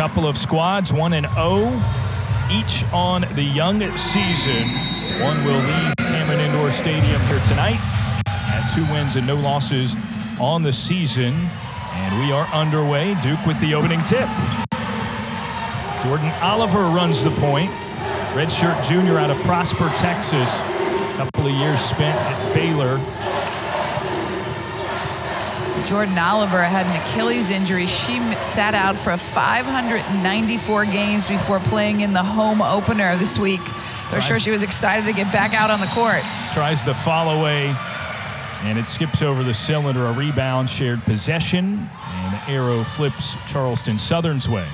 couple of squads, 1-0, each on the young season. One will leave Cameron Indoor Stadium here tonight at 2 wins and no losses on the season. And we are underway. Duke with the opening tip. Jordan Oliver runs the point. Redshirt junior out of Prosper, Texas. A couple of years spent at Baylor. Jordan Oliver had an Achilles injury. She sat out for 594 games before playing in the home opener this week. They're sure she was excited to get back out on the court. Tries the follow away, and it skips over the cylinder. A rebound, shared possession, and the arrow flips Charleston Southern's way.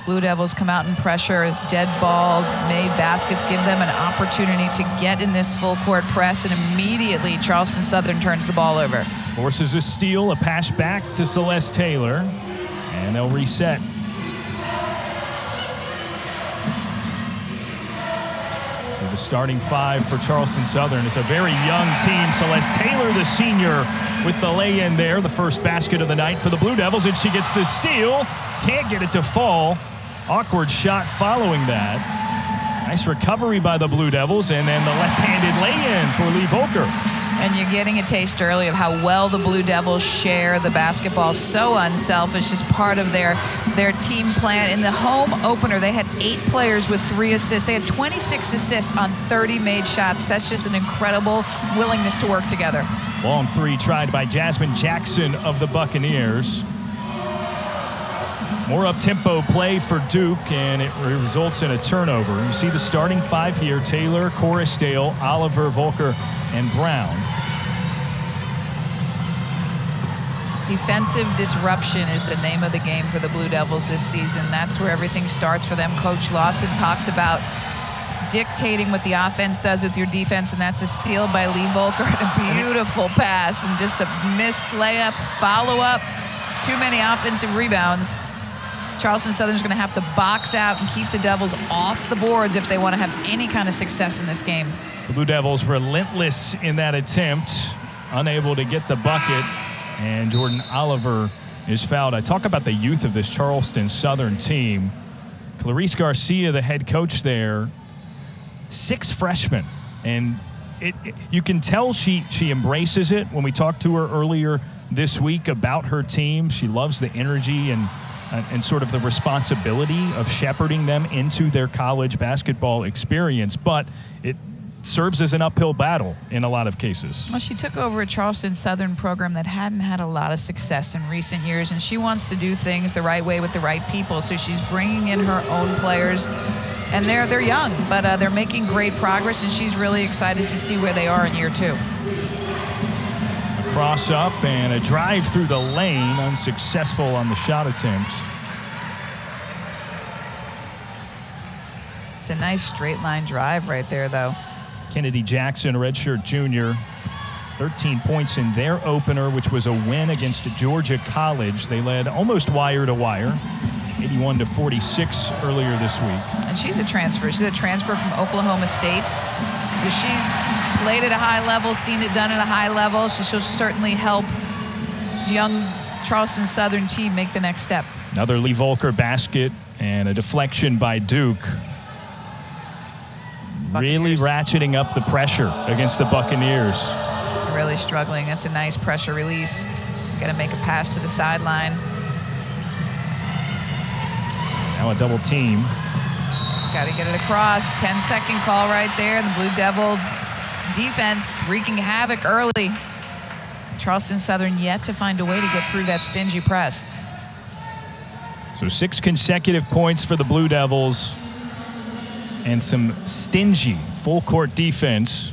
Blue Devils come out in pressure, dead ball, made baskets, give them an opportunity to get in this full court press, and immediately Charleston Southern turns the ball over. Forces a steal, a pass back to Celeste Taylor, and they'll reset. So the starting 5 for Charleston Southern. It's a very young team. Celeste Taylor, the senior, with the lay-in there, the first basket of the night for the Blue Devils, and she gets the steal. Can't get it to fall. Awkward shot following that. Nice recovery by the Blue Devils, and then the left-handed lay-in for Lee Volker. And you're getting a taste early of how well the Blue Devils share the basketball. So unselfish, just part of their team plan. In the home opener, they had 8 players with 3 assists. They had 26 assists on 30 made shots. That's just an incredible willingness to work together. Long 3 tried by Jasmine Jackson of the Buccaneers. More up-tempo play for Duke, and it results in a turnover. You see the starting 5 here: Taylor, Corosdale, Oliver, Volker, and Brown. Defensive disruption is the name of the game for the Blue Devils this season. That's where everything starts for them. Coach Lawson talks about dictating what the offense does with your defense, and that's a steal by Lee Volker and a beautiful pass and just a missed layup, follow-up. It's too many offensive rebounds. Charleston Southern's going to have to box out and keep the Devils off the boards if they want to have any kind of success in this game. The Blue Devils relentless in that attempt, unable to get the bucket, and Jordan Oliver is fouled. I talk about the youth of this Charleston Southern team. Clarice Garcia, the head coach there, 6 freshmen, and you can tell she embraces it. When we talked to her earlier this week about her team, she loves the energy and sort of the responsibility of shepherding them into their college basketball experience, but it serves as an uphill battle in a lot of cases. Well, she took over a Charleston Southern program that hadn't had a lot of success in recent years, and she wants to do things the right way with the right people, so she's bringing in her own players, and they're young, but they're making great progress, and she's really excited to see where they are in year 2. Cross up and a drive through the lane, unsuccessful on the shot attempt. It's a nice straight line drive right there, though. Kennedy Jackson, redshirt junior, 13 points in their opener, which was a win against Georgia College. They led almost wire to wire, 81-46 earlier this week. And she's a transfer. She's a transfer from Oklahoma State. So she's played at a high level, seen it done at a high level. So she'll certainly help this young Charleston Southern team make the next step. Another Lee Volker basket and a deflection by Duke. Really ratcheting up the pressure against the Buccaneers. Really struggling. That's a nice pressure release. Got to make a pass to the sideline. Now a double team. Got to get it across. 10-second call right there. The Blue Devil defense wreaking havoc early. Charleston Southern yet to find a way to get through that stingy press. So 6 consecutive points for the Blue Devils and some stingy full court defense.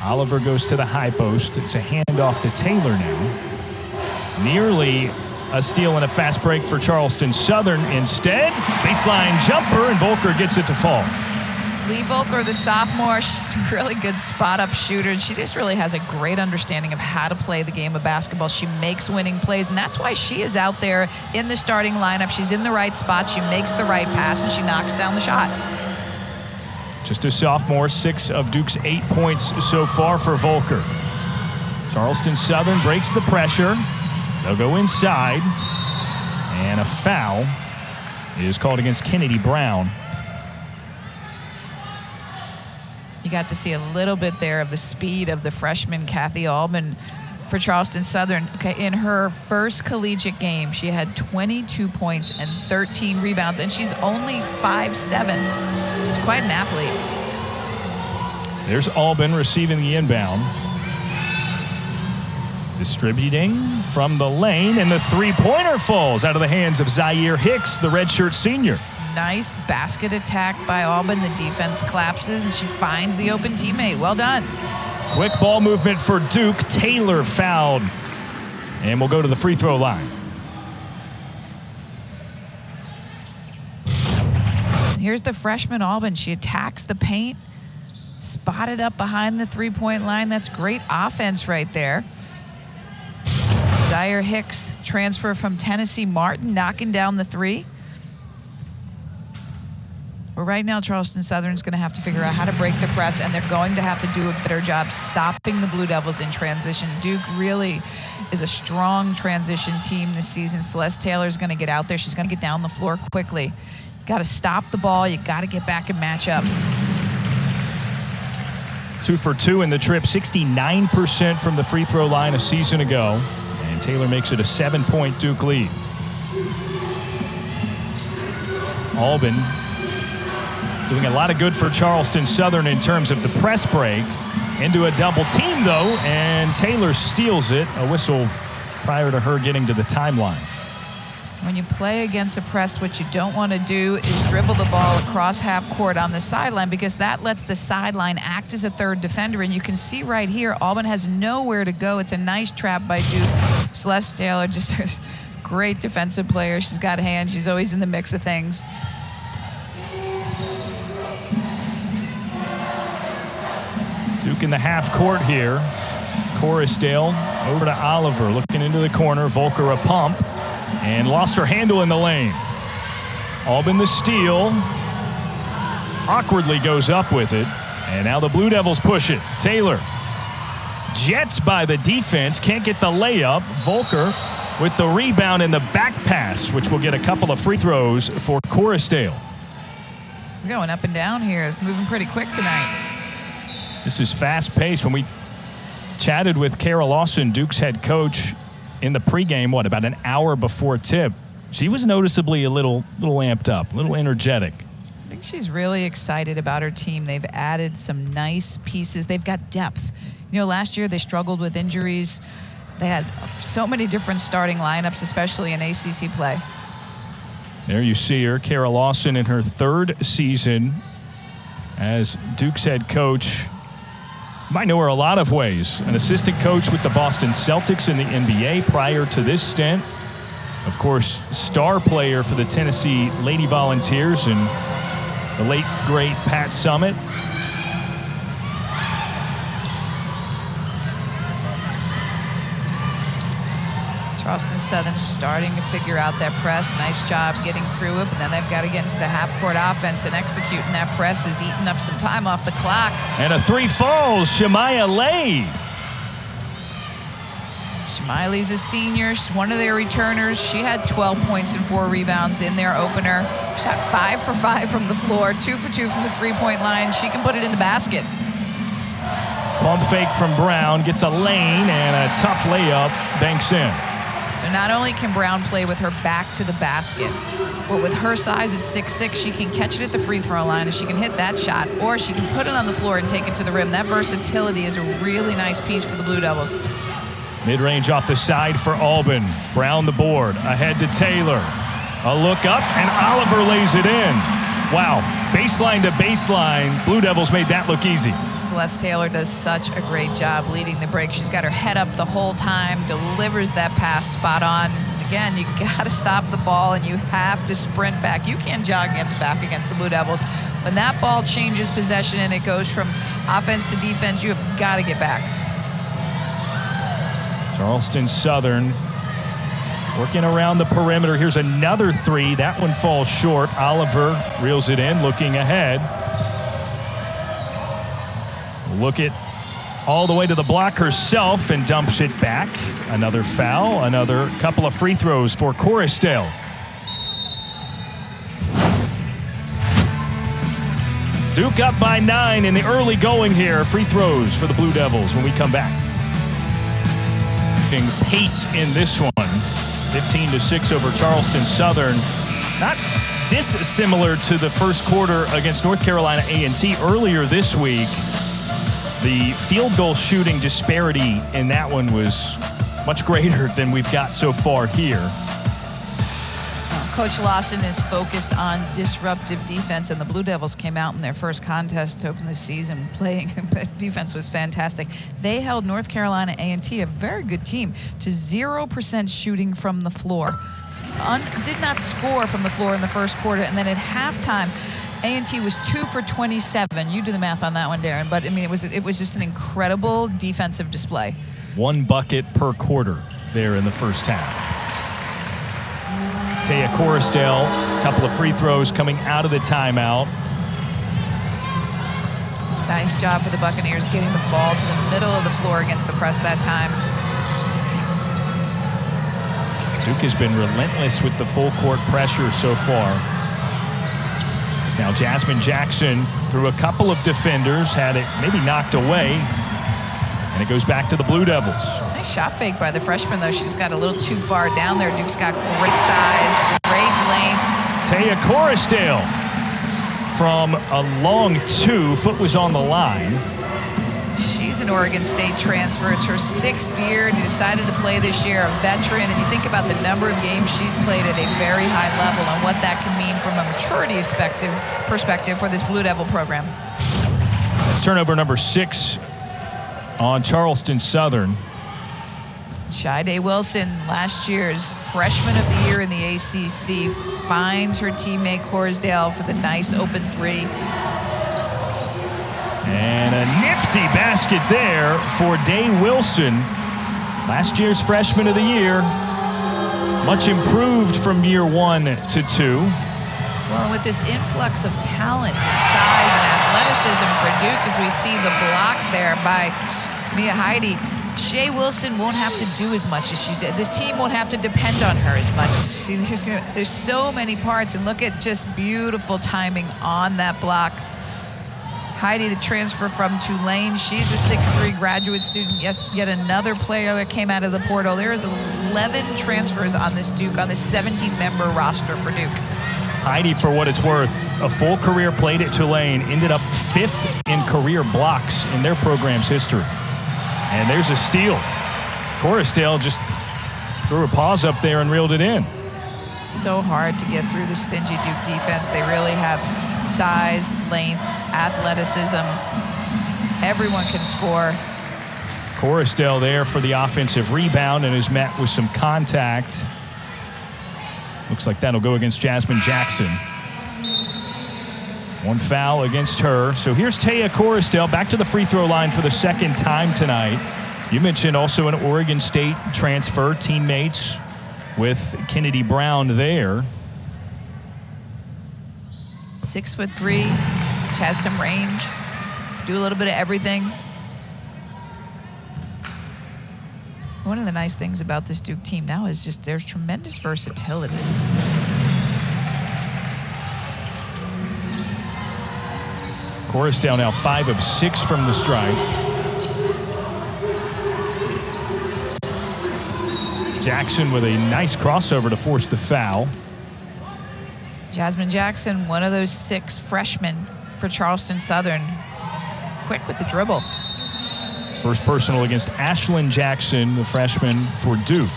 Oliver goes to the high post. It's a handoff to Taylor now. Nearly a steal and a fast break for Charleston Southern. Instead, baseline jumper, and Volker gets it to fall. Lee Volker, the sophomore, she's a really good spot-up shooter. She just really has a great understanding of how to play the game of basketball. She makes winning plays, and that's why she is out there in the starting lineup. She's in the right spot. She makes the right pass, and she knocks down the shot. Just a sophomore, 6 of Duke's 8 points so far for Volker. Charleston Southern breaks the pressure. They'll go inside. And a foul is called against Kennedy Brown. You got to see a little bit there of the speed of the freshman Kathy Albin for Charleston Southern. Okay, in her first collegiate game, she had 22 points and 13 rebounds, and she's only 5'7". She's quite an athlete. There's Albin receiving the inbound. Distributing from the lane, and the three-pointer falls out of the hands of Zaire Hicks, the redshirt senior. Nice basket attack by Albin. The defense collapses, and she finds the open teammate. Well done. Quick ball movement for Duke. Taylor fouled, and we'll go to the free throw line. Here's the freshman Albin. She attacks the paint, spotted up behind the three-point line. That's great offense right there. Zaire Hicks, transfer from Tennessee Martin, knocking down the three. Well, right now, Charleston Southern's going to have to figure out how to break the press, and they're going to have to do a better job stopping the Blue Devils in transition. Duke really is a strong transition team this season. Celeste Taylor's going to get out there. She's going to get down the floor quickly. You got to stop the ball. You got to get back and match up. 2 for 2 in the trip, 69% from the free throw line a season ago. And Taylor makes it a 7-point Duke lead. Albin doing a lot of good for Charleston Southern in terms of the press break. Into a double team, though, and Taylor steals it. A whistle prior to her getting to the timeline. When you play against a press, what you don't want to do is dribble the ball across half court on the sideline, because that lets the sideline act as a third defender. And you can see right here, Albin has nowhere to go. It's a nice trap by Duke. Celeste Taylor, just a great defensive player. She's got hands. She's always in the mix of things. Duke in the half court here. Corosdale over to Oliver, looking into the corner. Volker a pump, and lost her handle in the lane. Albin the steal. Awkwardly goes up with it, and now the Blue Devils push it. Taylor jets by the defense, can't get the layup. Volker with the rebound and the back pass, which will get a couple of free throws for Corosdale. We're going up and down here. It's moving pretty quick tonight. This is fast-paced. When we chatted with Kara Lawson, Duke's head coach, in the pregame, about an hour before tip, she was noticeably a little amped up, a little energetic. I think she's really excited about her team. They've added some nice pieces. They've got depth. You know, last year they struggled with injuries. They had so many different starting lineups, especially in ACC play. There you see her, Kara Lawson, in her third season as Duke's head coach. You might know her a lot of ways. An assistant coach with the Boston Celtics in the NBA prior to this stint. Of course, star player for the Tennessee Lady Volunteers and the late, great Pat Summitt. Charleston Southern starting to figure out that press. Nice job getting through it, but then they've got to get into the half-court offense, and executing that press is eating up some time off the clock. And a three falls, Shemaya Lay. Shmiley's a senior. She's one of their returners. She had 12 points and 4 rebounds in their opener. Shot 5 for 5 from the floor, 2 for 2 from the three-point line. She can put it in the basket. Pump fake from Brown, gets a lane, and a tough layup, banks in. So not only can Brown play with her back to the basket, but with her size at 6'6", she can catch it at the free throw line, and she can hit that shot, or she can put it on the floor and take it to the rim. That versatility is a really nice piece for the Blue Devils. Mid-range off the side for Albin. Brown the board, ahead to Taylor. A look up, and Oliver lays it in. Wow, baseline to baseline. Blue Devils made that look easy. Celeste Taylor does such a great job leading the break. She's got her head up the whole time, delivers that pass spot on. Again, you got to stop the ball, and you have to sprint back. You can't jog back against the Blue Devils. When that ball changes possession and it goes from offense to defense, you have got to get back. Charleston Southern working around the perimeter. Here's another three. That one falls short. Oliver reels it in, looking ahead. Look at all the way to the block herself and dumps it back. Another foul, another couple of free throws for Corosdale. Duke up by 9 in the early going here. Free throws for the Blue Devils when we come back. Pace in this one. 15-6 over Charleston Southern. Not dissimilar to the first quarter against North Carolina A&T earlier this week. The field goal shooting disparity in that one was much greater than we've got so far here. Coach Lawson is focused on disruptive defense, and the Blue Devils came out in their first contest to open the season playing. Defense was fantastic. They held North Carolina A&T, a very good team, to 0% shooting from the floor. Did not score from the floor in the first quarter, and then at halftime, A&T was 2 for 27. You do the math on that one, Darren. But I mean, it was just an incredible defensive display. 1 bucket per quarter there in the first half. Taya Corosdale, a couple of free throws coming out of the timeout. Nice job for the Buccaneers getting the ball to the middle of the floor against the press that time. Duke has been relentless with the full court pressure so far. It's now Jasmine Jackson through a couple of defenders, had it maybe knocked away, and it goes back to the Blue Devils. Nice shot fake by the freshman, though. She just got a little too far down there. Duke's got great size, great length. Taya Corosdale from a long 2. Foot was on the line. She's an Oregon State transfer. It's her 6th year. She decided to play this year, a veteran. And you think about the number of games she's played at a very high level and what that can mean from a maturity perspective for this Blue Devil program. That's turnover number 6 on Charleston Southern. Shai Wilson, last year's freshman of the year in the ACC, finds her teammate Corosdale for the nice open 3. And a nifty basket there for Rei Wilson, last year's freshman of the year. Much improved from year 1 to 2. Well, with this influx of talent, size, and athleticism for Duke, as we see the block there by Mia Heidi, Rei Wilson won't have to do as much as she did. This team won't have to depend on her as much. See, there's so many parts, and look at just beautiful timing on that block. Heidi, the transfer from Tulane, she's a 6'3" graduate student. Yes, yet another player that came out of the portal. There is 11 transfers on this 17-member roster for Duke. Heidi, for what it's worth, a full career played at Tulane, ended up 5th in career blocks in their program's history. And there's a steal. Corosdale just threw her paws up there and reeled it in. So hard to get through the stingy Duke defense. They really have size, length, athleticism. Everyone can score. Corosdale there for the offensive rebound and is met with some contact. Looks like that'll go against Jasmine Jackson. 1 foul against her. So here's Taya Corosdale back to the free throw line for the 2nd time tonight. You mentioned also an Oregon State transfer, teammates with Kennedy Brown there. 6'3". She has some range. Do a little bit of everything. One of the nice things about this Duke team now is just there's tremendous versatility. Corosdale now 5 of 6 from the stripe. Jackson with a nice crossover to force the foul. Jasmine Jackson, one of those 6 freshmen for Charleston Southern. Quick with the dribble. First personal against Ashlyn Jackson, the freshman for Duke.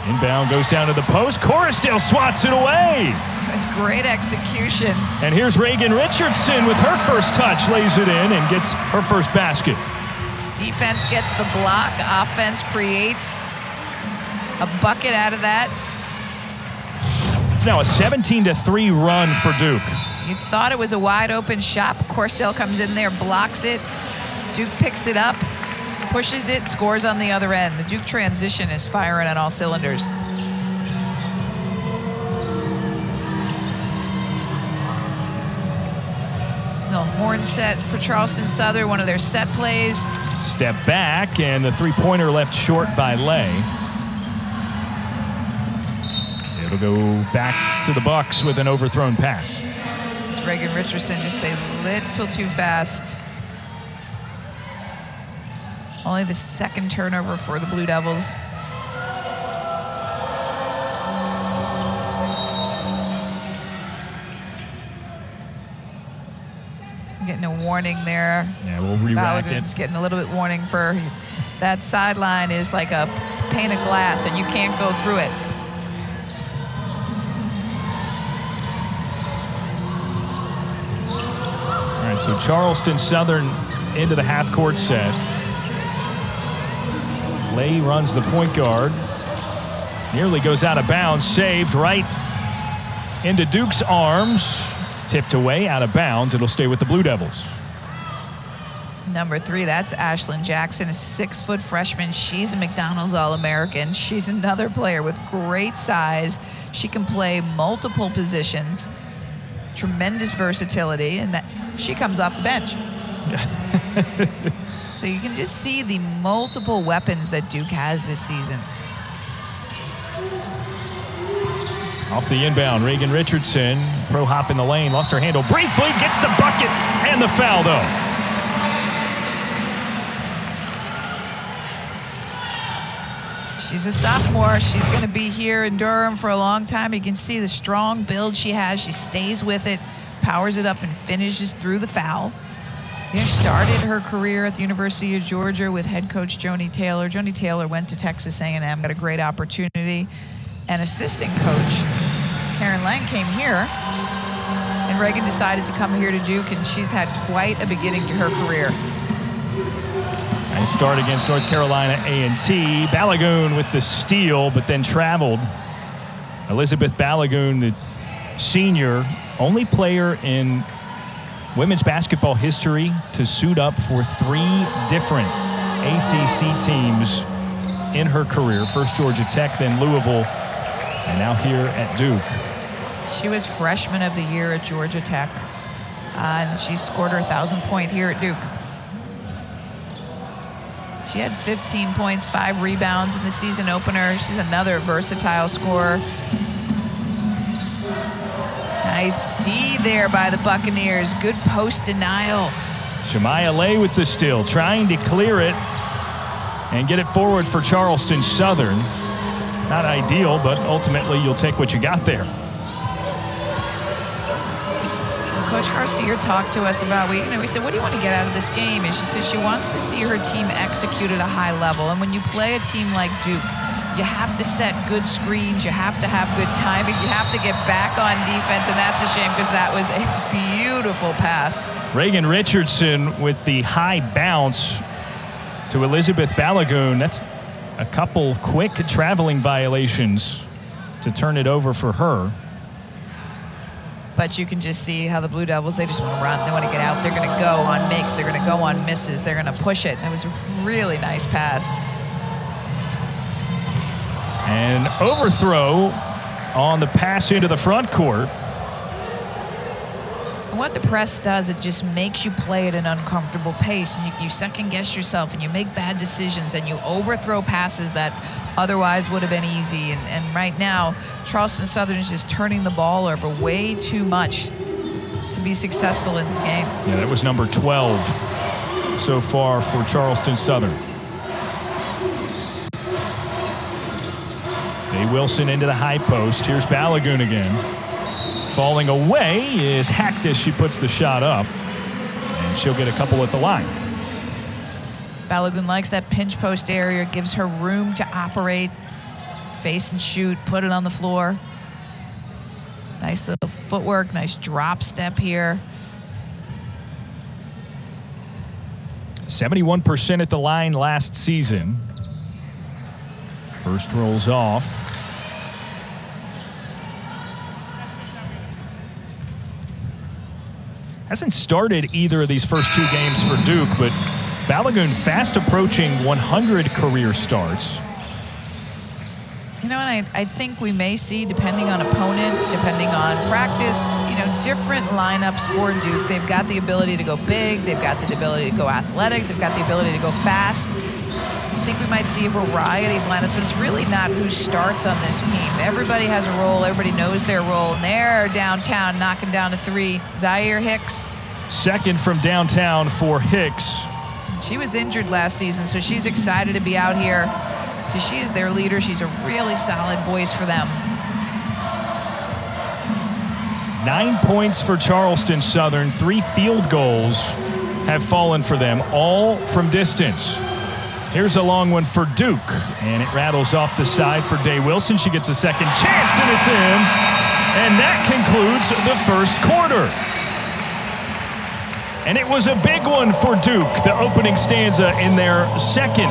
Inbound goes down to the post. Corosdale swats it away. That's great execution. And here's Rei Richardson with her first touch, lays it in and gets her first basket. Defense gets the block. Offense creates a bucket out of that. It's now a 17-3 run for Duke. You thought it was a wide open shot. Corosdale comes in there, blocks it. Duke picks it up, pushes it, scores on the other end. The Duke transition is firing on all cylinders. No, Horn set for Charleston Southern, one of their set plays. Step back, and the three-pointer left short by Lay. It'll go back to the Bucks with an overthrown pass. It's Rei Richardson just a little too fast. Only the second turnover for the Blue Devils. Getting a warning there. Yeah, we'll re-rack Balogun's it. getting a little bit warning for that sideline is like a pane of glass and you can't go through it. All right, so Charleston Southern into the half-court set. Lay runs the point guard. Nearly goes out of bounds. Saved right into Duke's arms. Tipped away, out of bounds. It'll stay with the Blue Devils. Number 3, that's Ashlyn Jackson, a 6-foot freshman. She's a McDonald's All-American. She's another player with great size. She can play multiple positions. Tremendous versatility, and that she comes off the bench. So you can just see the multiple weapons that Duke has this season. Off the inbound, Rei Richardson, pro hop in the lane, lost her handle briefly, gets the bucket, and the foul, though. She's a sophomore. She's going to be here in Durham for a long time. You can see the strong build she has. She stays with it, powers it up, and finishes through the foul. Started her career at the University of Georgia with head coach Joni Taylor. Joni Taylor went to Texas A&M, got a great opportunity. And assistant coach Karen Lang came here, and Reagan decided to come here to Duke, and she's had quite a beginning to her career. Nice start against North Carolina A&T. Balogun with the steal, but then traveled. Elizabeth Balogun, the senior, only player in women's basketball history to suit up for 3 different ACC teams in her career. First Georgia Tech, then Louisville, and now here at Duke. She was freshman of the year at Georgia Tech, and she scored her 1,000th point here at Duke. She had 15 points, 5 rebounds in the season opener. She's another versatile scorer. Nice D there by the Buccaneers. Good post denial. Shemaya Lay with the steal, trying to clear it and get it forward for Charleston Southern. Not ideal, but ultimately you'll take what you got there. Coach Garcia talked to us about, we said, what do you want to get out of this game? And she said she wants to see her team execute at a high level. And when you play a team like Duke, you have to set good screens. You have to have good timing. You have to get back on defense, and that's a shame because that was a beautiful pass. Rei Richardson with the high bounce to Elizabeth Balogun. That's a couple quick traveling violations to turn it over for her. But you can just see how the Blue Devils, they just want to run. They want to get out. They're going to go on makes. They're going to go on misses. They're going to push it. That was a really nice pass. An overthrow on the pass into the front court. And what the press does, it just makes you play at an uncomfortable pace. And you second guess yourself, and you make bad decisions, and you overthrow passes that otherwise would have been easy. And right now, Charleston Southern is just turning the ball over way too much to be successful in this game. Yeah, that was number 12 so far for Charleston Southern. Day Wilson into the high post. Here's Balogun again. Falling away is hacked as she puts the shot up. And she'll get a couple at the line. Balogun likes that pinch post area, gives her room to operate, face and shoot, put it on the floor. Nice little footwork, nice drop step here. 71% at the line last season. First rolls off. Hasn't started either of these first 2 games for Duke, but Balogun fast approaching 100 career starts. You know, and I think we may see, depending on opponent, depending on practice, different lineups for Duke. They've got the ability to go big. They've got the ability to go athletic. They've got the ability to go fast. I think we might see a variety of lineups, but it's really not who starts on this team. Everybody has a role. Everybody knows their role, and they're downtown knocking down a three. Zaire Hicks. Second from downtown for Hicks. She was injured last season, so she's excited to be out here because she is their leader. She's a really solid voice for them. 9 points for Charleston Southern. 3 field goals have fallen for them, all from distance. Here's a long one for Duke, and it rattles off the side for Day Wilson. She gets a second chance, and it's in. And that concludes the first quarter. And it was a big one for Duke, the opening stanza in their second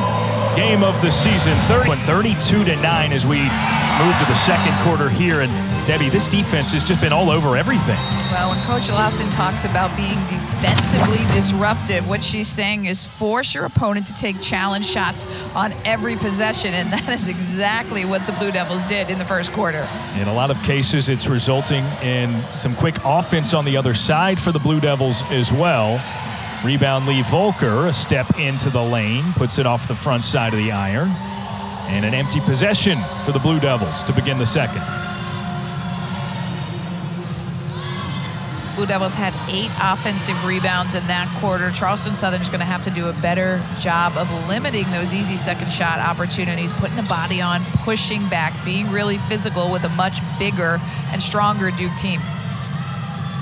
game of the season. 32-9 as we move to the second quarter here. And Debbie, this defense has just been all over everything. Well, when Coach Lawson talks about being defensively disruptive, what she's saying is force your opponent to take challenge shots on every possession, and that is exactly what the Blue Devils did in the first quarter. In a lot of cases, it's resulting in some quick offense on the other side for the Blue Devils as well. Rebound Lee Volker, a step into the lane, puts it off the front side of the iron. And an empty possession for the Blue Devils to begin the second. Blue Devils had 8 offensive rebounds in that quarter. Charleston Southern is going to have to do a better job of limiting those easy second shot opportunities, putting a body on, pushing back, being really physical with a much bigger and stronger Duke team.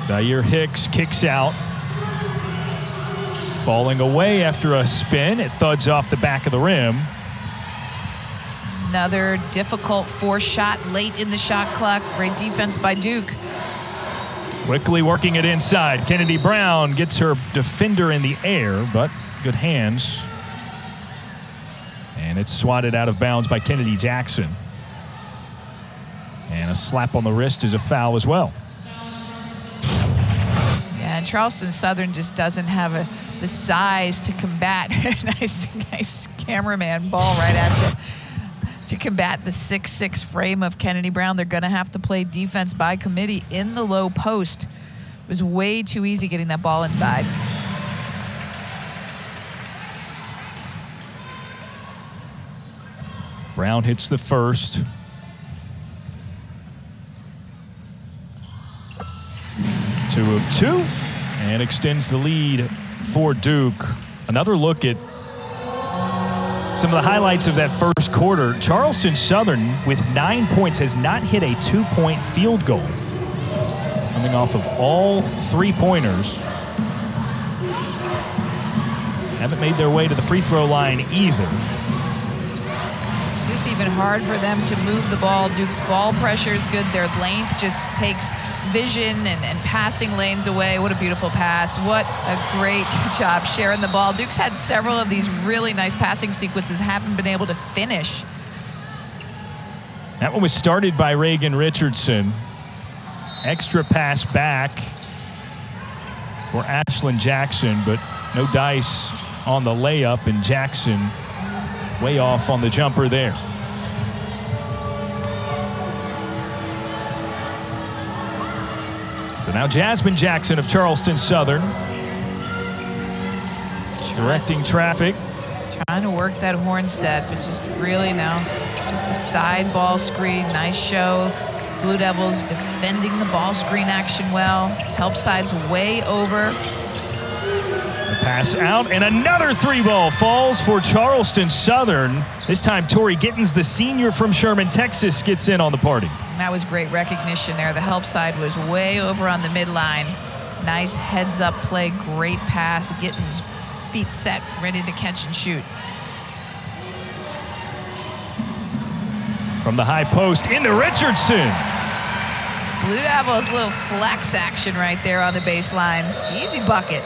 Zaire Hicks kicks out. Falling away after a spin. It thuds off the back of the rim. Another difficult forced shot late in the shot clock. Great defense by Duke. Quickly working it inside. Kennedy Brown gets her defender in the air, but good hands. And it's swatted out of bounds by Kennedy Jackson. And a slap on the wrist is a foul as well. Yeah, and Charleston Southern just doesn't have the size to combat. nice cameraman ball right at you. To combat the 6'6" frame of Kennedy Brown, they're going to have to play defense by committee in the low post. It was way too easy getting that ball inside. Brown hits the first. Two of two, and extends the lead for Duke. Another look at some of the highlights of that first quarter. Charleston Southern, with 9 points, has not hit a 2-point field goal. Coming off of all 3-pointers. Haven't made their way to the free throw line either. It's just even hard for them to move the ball. Duke's ball pressure is good. Their length just takes vision and passing lanes away. What a beautiful pass. What a great job sharing the ball. Duke's had several of these really nice passing sequences, haven't been able to finish. That one was started by Rei Richardson. Extra pass back for Ashlyn Jackson, but no dice on the layup, and Jackson way off on the jumper there. So now Jasmine Jackson of Charleston Southern directing traffic. Trying to work that horn set, but just really now just a side ball screen. Nice show. Blue Devils defending the ball screen action well. Help side's way over. The pass out, and another 3-ball falls for Charleston Southern. This time Tori Gittens, the senior from Sherman, Texas, gets in on the party. That was great recognition there. The help side was way over on the midline. Nice heads-up play, great pass. Gittens feet set, ready to catch and shoot. From the high post into Richardson. Blue Devils, little flex action right there on the baseline. Easy bucket.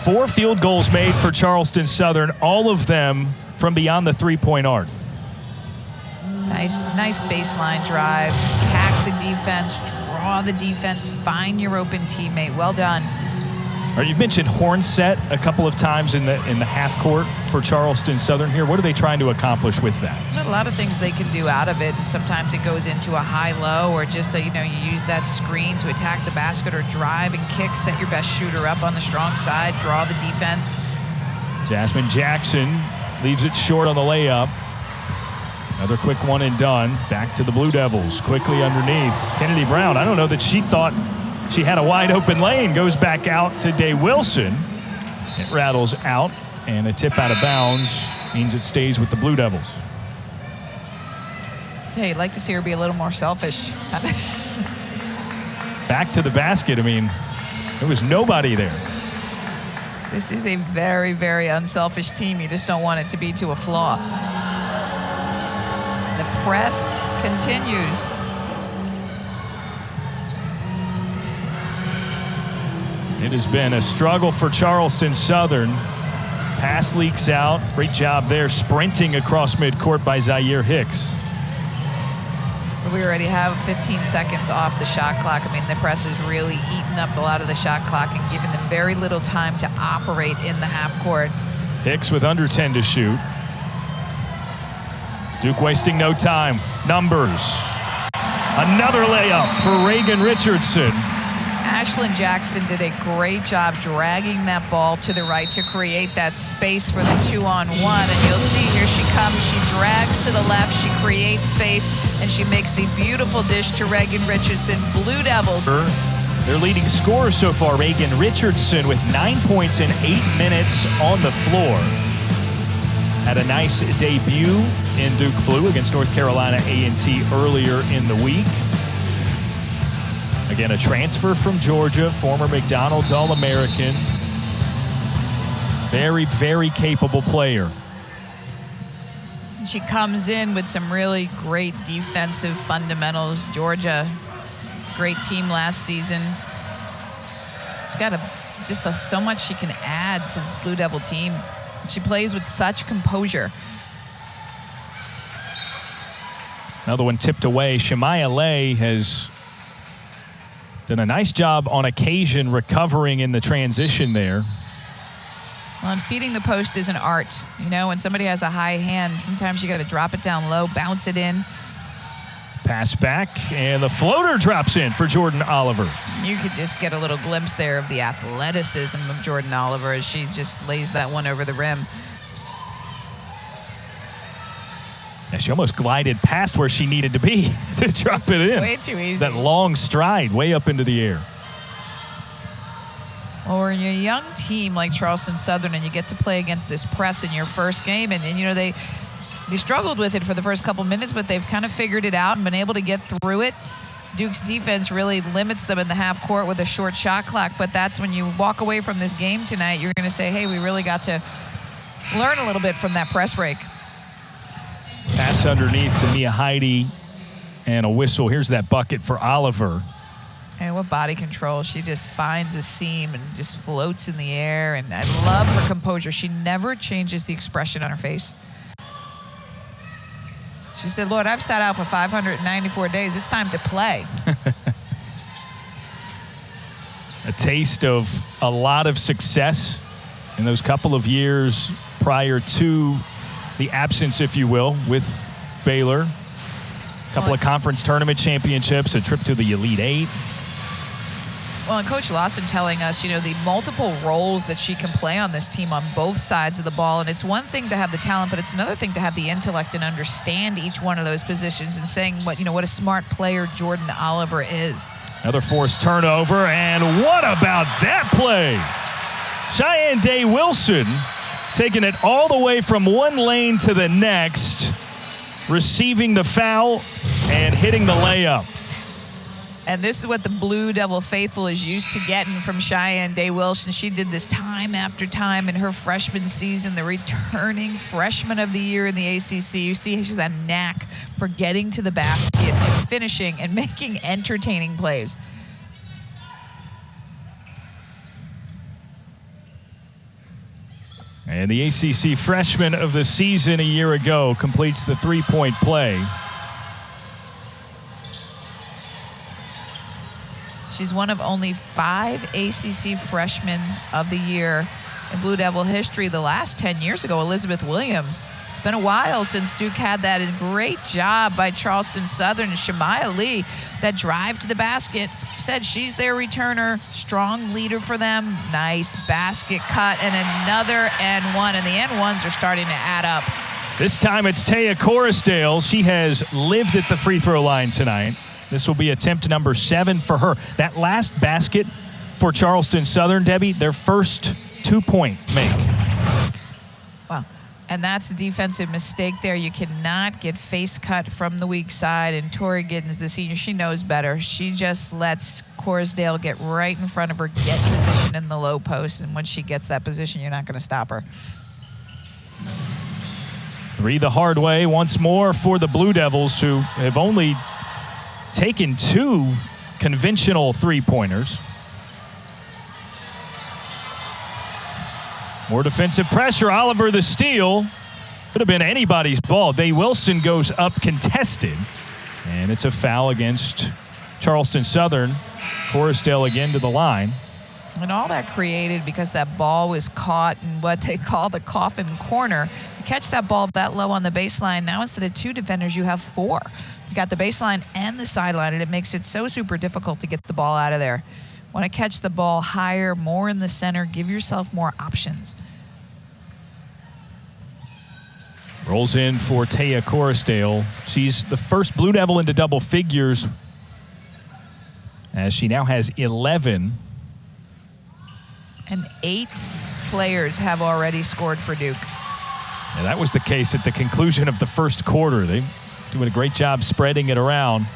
4 field goals made for Charleston Southern, all of them from beyond the 3-point arc. Nice baseline drive. Attack the defense, draw the defense, find your open teammate. Well done. You've mentioned Hornset a couple of times in the half court for Charleston Southern here. What are they trying to accomplish with that? A lot of things they can do out of it. Sometimes it goes into a high-low, or just you use that screen to attack the basket or drive and kick, set your best shooter up on the strong side, draw the defense. Jasmine Jackson leaves it short on the layup. Another quick one and done. Back to the Blue Devils. Quickly underneath. Kennedy Brown, I don't know that she thought she had a wide open lane. Goes back out to Day Wilson. It rattles out, and a tip out of bounds means it stays with the Blue Devils. Yeah, you'd like to see her be a little more selfish. Back to the basket. I mean, there was nobody there. This is a very, very unselfish team. You just don't want it to be to a flaw. The press continues. It has been a struggle for Charleston Southern. Pass leaks out. Great job there sprinting across midcourt by Zaire Hicks. We already have 15 seconds off the shot clock. I mean, the press is really eating up a lot of the shot clock and giving them very little time to operate in the half court. Hicks with under 10 to shoot. Duke wasting no time. Numbers. Another layup for Rei Richardson. Ashlyn Jackson did a great job dragging that ball to the right to create that space for the 2-on-1. And you'll see here she comes, she drags to the left, she creates space, and she makes the beautiful dish to Rei Richardson. Blue Devils. Their leading scorer so far, Rei Richardson, with 9 points in 8 minutes on the floor. Had a nice debut in Duke Blue against North Carolina A&T earlier in the week. Again, a transfer from Georgia, former McDonald's All-American. Very, very capable player. She comes in with some really great defensive fundamentals. Georgia, great team last season. She's got so much she can add to this Blue Devil team. She plays with such composure. Another one tipped away. Shemaya Lay has done a nice job on occasion recovering in the transition there. Well, and feeding the post is an art. When somebody has a high hand, sometimes you got to drop it down low, bounce it in. Pass back, and the floater drops in for Jordan Oliver. You could just get a little glimpse there of the athleticism of Jordan Oliver as she just lays that one over the rim. Yeah, she almost glided past where she needed to be to drop it in. Way too easy. That long stride way up into the air. Well, when you're a young team like Charleston Southern and you get to play against this press in your first game, and they struggled with it for the first couple minutes, but they've kind of figured it out and been able to get through it. Duke's defense really limits them in the half court with a short shot clock, but that's when you walk away from this game tonight, you're going to say, hey, we really got to learn a little bit from that press break. Pass underneath to Mia Heidi, and a whistle. Here's that bucket for Oliver. And what body control. She just finds a seam and just floats in the air, and I love her composure. She never changes the expression on her face. She said, Lord, I've sat out for 594 days. It's time to play. A taste of a lot of success in those couple of years prior to the absence, if you will, with Baylor. A couple of conference tournament championships, a trip to the Elite Eight. Well, and Coach Lawson telling us, the multiple roles that she can play on this team on both sides of the ball. And it's one thing to have the talent, but it's another thing to have the intellect and understand each one of those positions, and saying what a smart player Jordan Oliver is. Another forced turnover, and what about that play? Cheyenne Day Wilson taking it all the way from one lane to the next, receiving the foul and hitting the layup. And this is what the Blue Devil faithful is used to getting from Cheyenne Day Wilson. She did this time after time in her freshman season, the returning freshman of the year in the ACC. You see she's a knack for getting to the basket and finishing and making entertaining plays. And the ACC freshman of the season a year ago completes the three-point play. She's one of only 5 ACC Freshmen of the Year in Blue Devil history. The last 10 years ago, Elizabeth Williams. It's been a while since Duke had that. A great job by Charleston Southern. Shemaya Lee, that drive to the basket, said she's their returner. Strong leader for them. Nice basket cut and another N1. And the N1s are starting to add up. This time it's Taya Corosdale. She has lived at the free throw line tonight. This will be attempt number 7 for her. That last basket for Charleston Southern, Debbie, their first 2-point make. Wow. And that's a defensive mistake there. You cannot get face cut from the weak side. And Tori Giddens, the senior, she knows better. She just lets Corosdale get right in front of her, get position in the low post. And when she gets that position, you're not going to stop her. 3 the hard way once more for the Blue Devils, who have only taken 2 conventional three-pointers. More defensive pressure. Oliver the steal. Could have been anybody's ball. Day Wilson goes up contested. And it's a foul against Charleston Southern. Corosdale again to the line. And all that created because that ball was caught in what they call the coffin corner. You catch that ball that low on the baseline. Now instead of 2 defenders, you have 4. You got the baseline and the sideline, and it makes it so super difficult to get the ball out of there. Want to catch the ball higher, more in the center, give yourself more options. Rolls in for Taya Corosdale. She's the first Blue Devil into double figures, as she now has 11. And 8 players have already scored for Duke. And that was the case at the conclusion of the first quarter. They doing a great job spreading it around.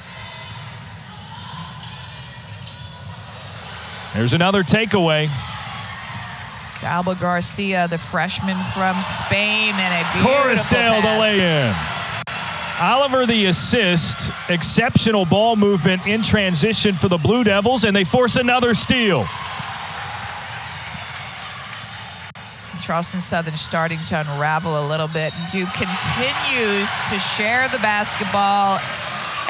There's another takeaway. It's Alba Garcia, the freshman from Spain, and a beautiful Corosdale pass. the lay-in. Oliver the assist. Exceptional ball movement in transition for the Blue Devils, and they force another steal. Charleston Southern starting to unravel a little bit. Duke continues to share the basketball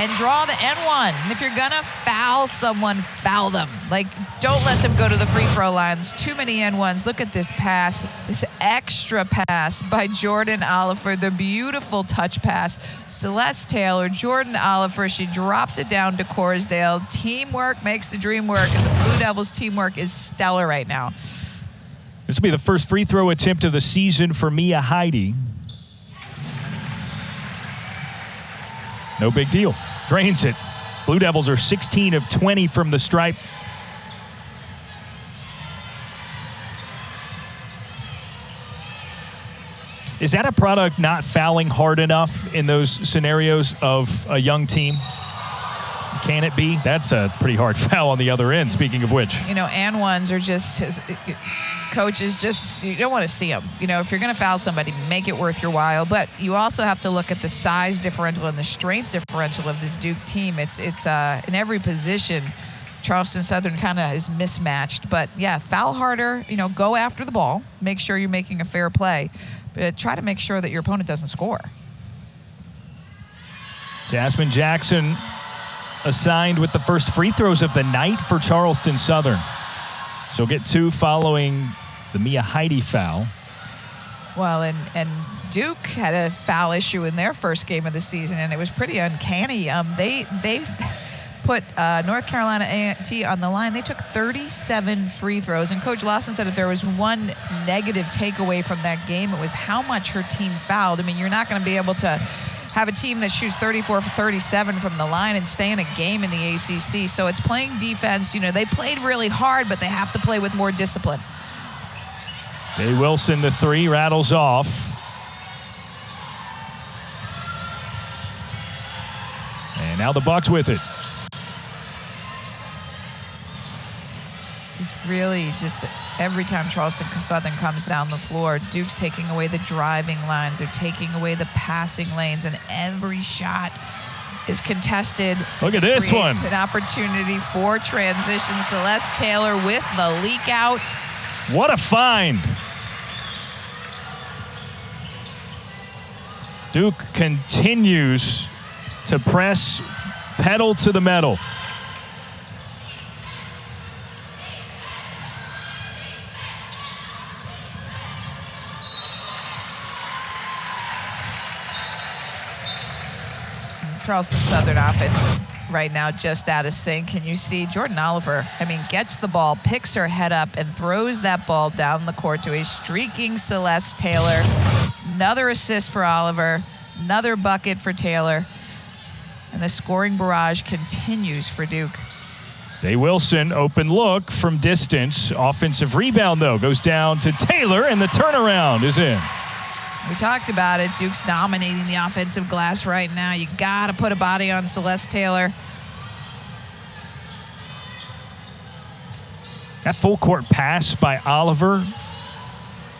and draw the N1. And if you're going to foul someone, foul them. Like, don't let them go to the free throw lines. Too many N1s. Look at this pass, this extra pass by Jordan Oliver, the beautiful touch pass. Celeste Taylor, Jordan Oliver, she drops it down to Corosdale. Teamwork makes the dream work, and the Blue Devils' teamwork is stellar right now. This will be the first free throw attempt of the season for Mia Heidi. No big deal. Drains it. Blue Devils are 16 of 20 from the stripe. Is that a product not fouling hard enough in those scenarios of a young team? Can it be? That's a pretty hard foul on the other end, speaking of which. You know, and ones are just, coaches just, you don't want to see them. You know, if you're going to foul somebody, make it worth your while. But you also have to look at the size differential and the strength differential of this Duke team. It's in every position, Charleston Southern kind of is mismatched. But, yeah, foul harder, you know, go after the ball. Make sure you're making a fair play. But try to make sure that your opponent doesn't score. Jasmine Jackson assigned with the first free throws of the night for Charleston Southern. She'll get 2 following the Mia Heidi foul. Well, and Duke had a foul issue in their first game of the season, and it was pretty uncanny. They put North Carolina A&T on the line. They took 37 free throws, and Coach Lawson said if there was one negative takeaway from that game, it was how much her team fouled. I mean, you're not going to be able to have a team that shoots 34 for 37 from the line and stay in a game in the ACC. So it's playing defense. You know, they played really hard, but they have to play with more discipline. Day Wilson, the 3, rattles off. And now the Bucks with it. It's really just every time Charleston Southern comes down the floor, Duke's taking away the driving lines. They're taking away the passing lanes, and every shot is contested. Look at this one. An opportunity for transition. Celeste Taylor with the leak out. What a find. Duke continues to press pedal to the metal. Charleston Southern offense right now just out of sync. And you see Jordan Oliver, gets the ball, picks her head up, and throws that ball down the court to a streaking Celeste Taylor. Another assist for Oliver, another bucket for Taylor. And the scoring barrage continues for Duke. Day Wilson, open look from distance. Offensive rebound, though, goes down to Taylor, and the turnaround is in. We talked about it. Duke's dominating the offensive glass right now. You got to put a body on Celeste Taylor. That full court pass by Oliver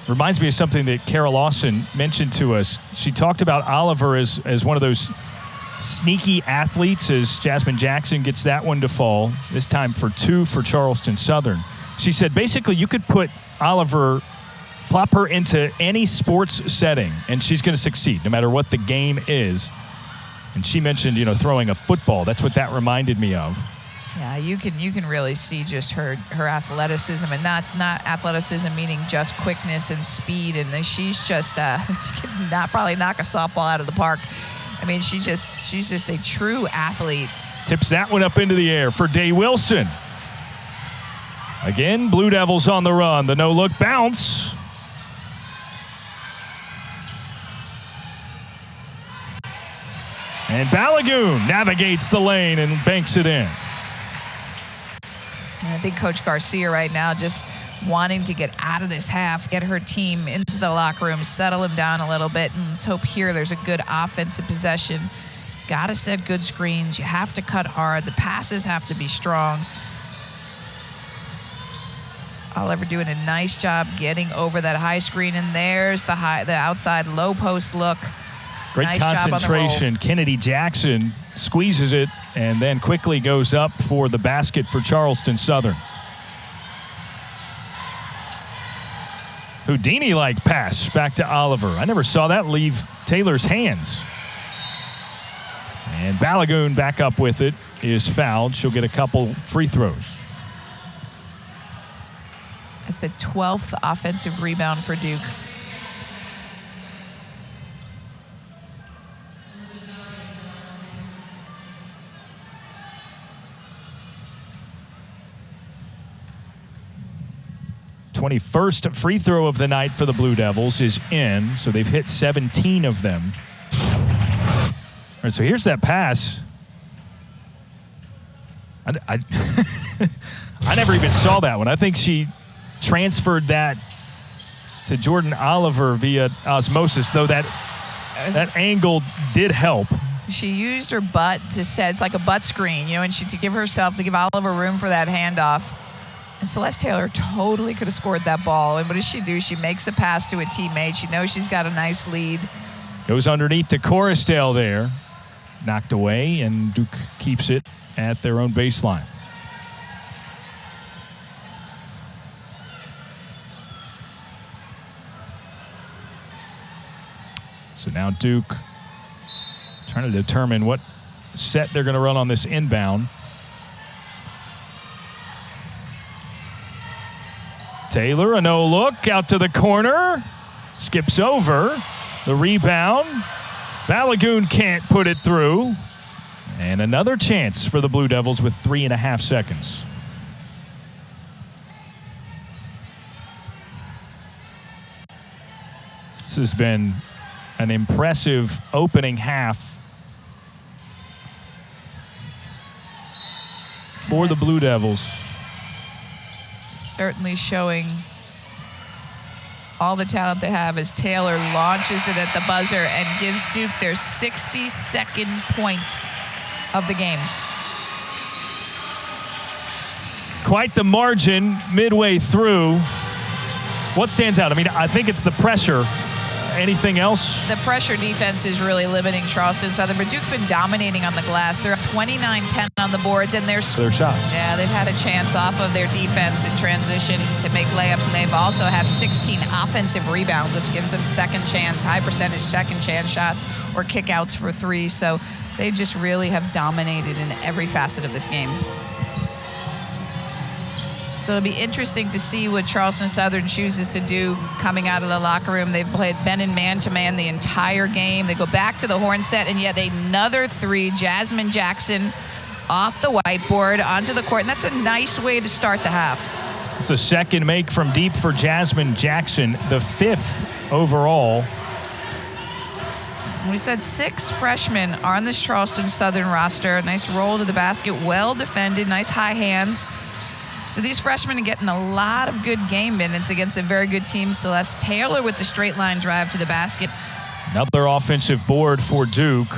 reminds me of something that Kara Lawson mentioned to us. She talked about Oliver as one of those sneaky athletes, as Jasmine Jackson gets that one to fall, this time for 2 for Charleston Southern. She said basically you could put Oliver, plop her into any sports setting, and she's going to succeed no matter what the game is. And she mentioned, throwing a football. That's what that reminded me of. Yeah, you can really see just her athleticism, and not athleticism meaning just quickness and speed. And she's just she could probably knock a softball out of the park. She's just a true athlete. Tips that one up into the air for Day Wilson. Again, Blue Devils on the run. The no-look bounce. And Balagoon navigates the lane and banks it in. And I think Coach Garcia right now just wanting to get out of this half, get her team into the locker room, settle them down a little bit, and let's hope here there's a good offensive possession. Got to set good screens. You have to cut hard. The passes have to be strong. Oliver doing a nice job getting over that high screen, and there's the outside low post look. Great nice concentration. Kennedy Jackson squeezes it and then quickly goes up for the basket for Charleston Southern. Houdini-like pass back to Oliver. I never saw that leave Taylor's hands. And Balagoon back up with it, is fouled. She'll get a couple free throws. It's the 12th offensive rebound for Duke. First free throw of the night for the Blue Devils is in, so they've hit 17 of them. All right, so here's that pass. I never even saw that one. I think she transferred that to Jordan Oliver via osmosis, though that angle did help. She used her butt to set, it's like a butt screen, and to give Oliver room for that handoff. And Celeste Taylor totally could have scored that ball. And what does she do? She makes a pass to a teammate. She knows she's got a nice lead. Goes underneath to Corosdale there. Knocked away, and Duke keeps it at their own baseline. So now Duke trying to determine what set they're going to run on this inbound. Taylor, a no-look, out to the corner. Skips over. The rebound. Balagoon can't put it through. And another chance for the Blue Devils with 3.5 seconds. This has been an impressive opening half for the Blue Devils. Certainly showing all the talent they have as Taylor launches it at the buzzer and gives Duke their 62nd point of the game. Quite the margin midway through. What stands out? I think it's the pressure. Anything else? The pressure defense is really limiting Charleston Southern, but Duke's been dominating on the glass. They're up 29-10 on the boards, and their shots. Yeah, they've had a chance off of their defense in transition to make layups, and they've also have 16 offensive rebounds, which gives them second chance, high percentage second chance shots or kickouts for three. So they just really have dominated in every facet of this game. So it'll be interesting to see what Charleston Southern chooses to do coming out of the locker room. They've played Benin man-to-man the entire game. They go back to the horn set, and yet another three. Jasmine Jackson off the whiteboard onto the court, and that's a nice way to start the half. It's a second make from deep for Jasmine Jackson, the 5th overall. We said 6 freshmen are on this Charleston Southern roster. Nice roll to the basket, well defended, nice high hands. So these freshmen are getting a lot of good game minutes against a very good team. Celeste Taylor with the straight line drive to the basket. Another offensive board for Duke.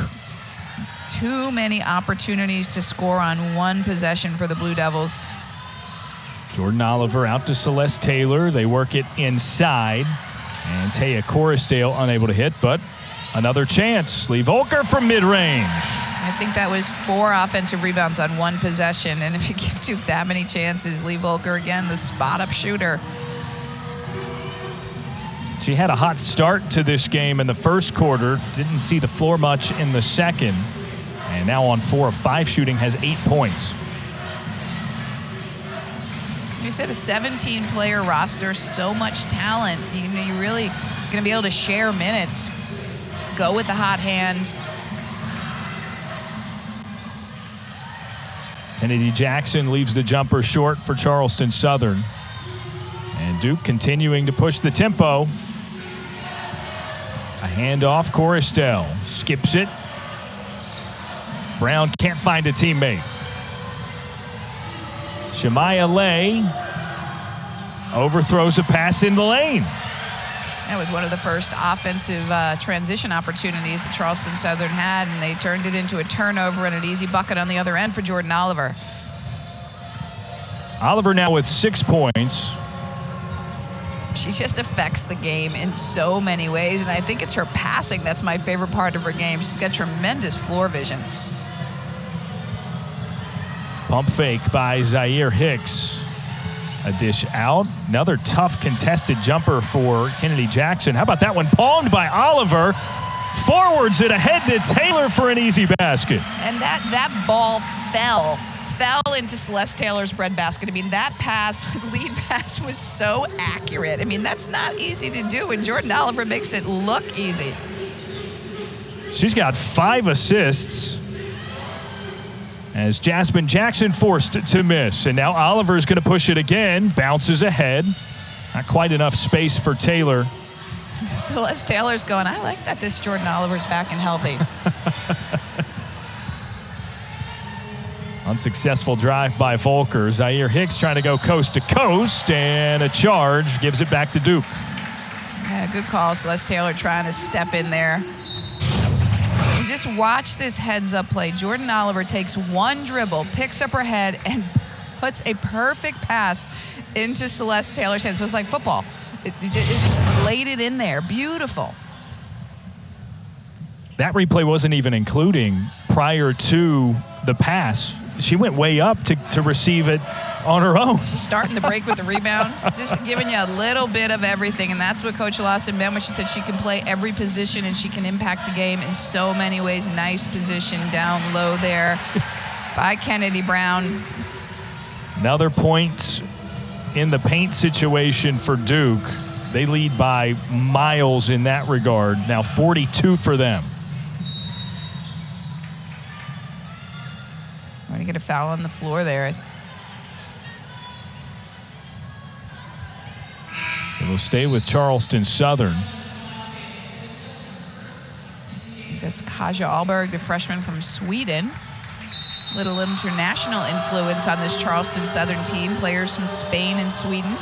It's too many opportunities to score on one possession for the Blue Devils. Jordan Oliver out to Celeste Taylor. They work it inside. And Taya Corosdale unable to hit, but another chance. Lee Volker from mid-range. I think that was 4 offensive rebounds on one possession. And if you give Duke that many chances, Lee Volker, again, the spot-up shooter. She had a hot start to this game in the first quarter. Didn't see the floor much in the second. And now on 4 of 5 shooting, has 8 points. You said a 17-player roster, so much talent. You're really going to be able to share minutes. Go with the hot hand. Kennedy Jackson leaves the jumper short for Charleston Southern. And Duke continuing to push the tempo. A handoff, Corosdale skips it. Brown can't find a teammate. Shemaya Lay overthrows a pass in the lane. That was one of the first offensive transition opportunities that Charleston Southern had, and they turned it into a turnover and an easy bucket on the other end for Jordan Oliver. Oliver now with 6 points. She just affects the game in so many ways, and I think it's her passing that's my favorite part of her game. She's got tremendous floor vision. Pump fake by Zaire Hicks. A dish out. Another tough contested jumper for Kennedy Jackson. How about that one? Palmed by Oliver. Forwards it ahead to Taylor for an easy basket. And that ball fell into Celeste Taylor's breadbasket. I mean, that pass, lead pass, was so accurate. I mean, that's not easy to do, and Jordan Oliver makes it look easy. She's got 5 assists. As Jasmine Jackson forced to miss. And now Oliver's going to push it again. Bounces ahead. Not quite enough space for Taylor. Celeste Taylor's going, I like that this Jordan Oliver's back and healthy. Unsuccessful drive by Volker. Zaire Hicks trying to go coast to coast. And a charge gives it back to Duke. Yeah, good call. Celeste Taylor trying to step in there. Just watch this heads-up play. Jordan Oliver takes one dribble, picks up her head, and puts a perfect pass into Celeste Taylor's hands. So it's like football. It just laid it in there. Beautiful. That replay wasn't even including prior to the pass. She went way up to receive it on her own. She's starting the break with the rebound, just giving you a little bit of everything, and that's what Coach Lawson meant when she said she can play every position and she can impact the game in so many ways. Nice position down low there by Kennedy Brown. Another point in the paint situation for Duke. They lead by miles in that regard. Now 42 for them. We're going to get a foul on the floor there. It'll stay with Charleston Southern. That's Kaja Ahlberg, the freshman from Sweden. Little international influence on this Charleston Southern team. Players from Spain and Sweden.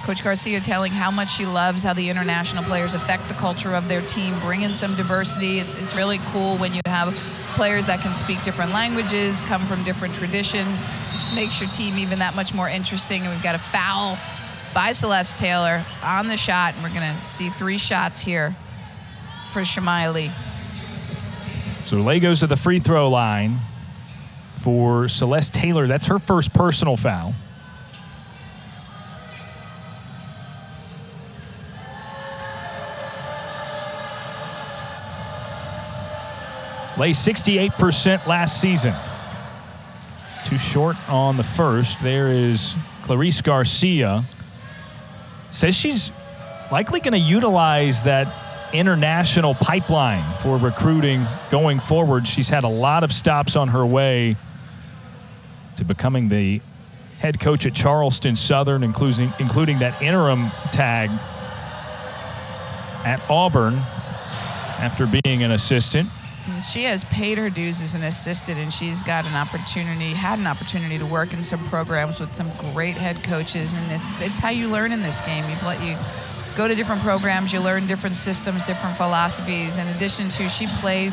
Coach Garcia telling how much she loves how the international players affect the culture of their team, bring in some diversity. It's really cool when you have players that can speak different languages, come from different traditions. Just makes your team even that much more interesting. And we've got a foul by Celeste Taylor on the shot, and we're going to see 3 shots here for Shemaya Lee. So Lay goes to the free throw line for Celeste Taylor. That's her first personal foul. Lay 68% last season. Too short on the first. There is Clarice Garcia. Says she's likely going to utilize that international pipeline for recruiting going forward. She's had a lot of stops on her way to becoming the head coach at Charleston Southern, including that interim tag at Auburn after being an assistant. She has paid her dues as an assistant, and she's got had an opportunity to work in some programs with some great head coaches, and it's how you learn in this game. You go to different programs, you learn different systems, different philosophies. In addition to, she played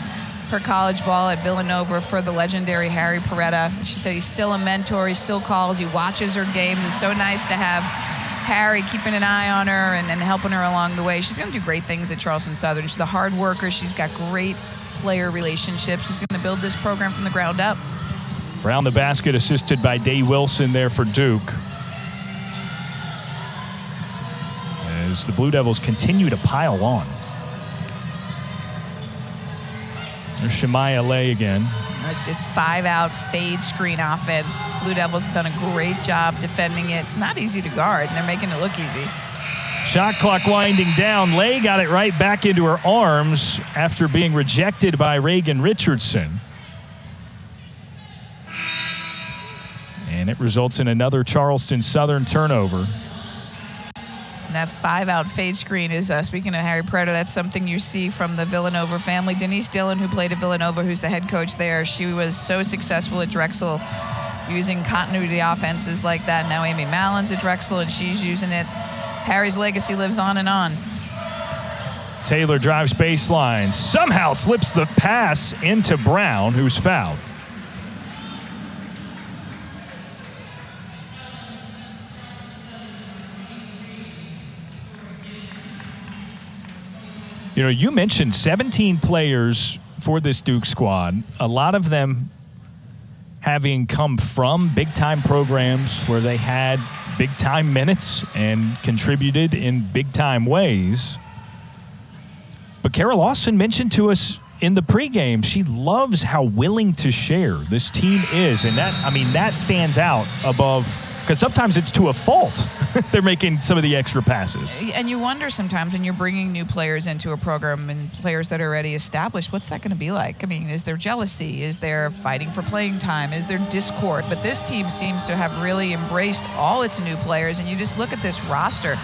her college ball at Villanova for the legendary Harry Perretta. She said he's still a mentor, he still calls, he watches her games. It's so nice to have Harry keeping an eye on her and helping her along the way. She's going to do great things at Charleston Southern. She's a hard worker. She's got great player relationships. She's going to build this program from the ground up. Around the basket, assisted by Day Wilson there for Duke. As the Blue Devils continue to pile on. There's Shemaya Lay again. This 5-out fade screen offense. Blue Devils have done a great job defending it. It's not easy to guard, and they're making it look easy. Shot clock winding down. Lay got it right back into her arms after being rejected by Rei Richardson. And it results in another Charleston Southern turnover. And that 5-out fade screen is, speaking of Harry Perretta, that's something you see from the Villanova family. Denise Dillon, who played at Villanova, who's the head coach there, she was so successful at Drexel using continuity offenses like that. Now Amy Mallon's at Drexel, and she's using it. Harry's legacy lives on and on. Taylor drives baseline, somehow slips the pass into Brown, who's fouled. You know, you mentioned 17 players for this Duke squad, a lot of them having come from big-time programs where they had big-time minutes and contributed in big-time ways. But Kara Lawson mentioned to us in the pregame, she loves how willing to share this team is. And that stands out above, because sometimes it's to a fault. They're making some of the extra passes. And you wonder sometimes when you're bringing new players into a program and players that are already established, what's that going to be like? I mean, is there jealousy? Is there fighting for playing time? Is there discord? But this team seems to have really embraced all its new players. And you just look at this roster.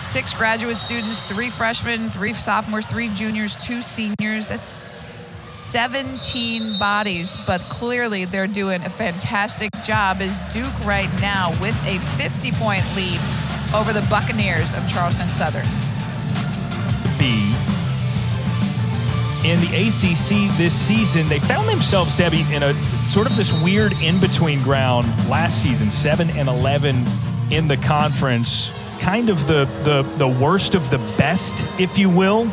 6 graduate students, 3 freshmen, 3 sophomores, 3 juniors, 2 seniors. That's 17 bodies, but clearly they're doing a fantastic job as Duke right now with a 50-point lead over the Buccaneers of Charleston Southern. In the ACC this season, they found themselves, Debbie, in a sort of this weird in-between ground last season, 7-11 in the conference, kind of the worst of the best, if you will.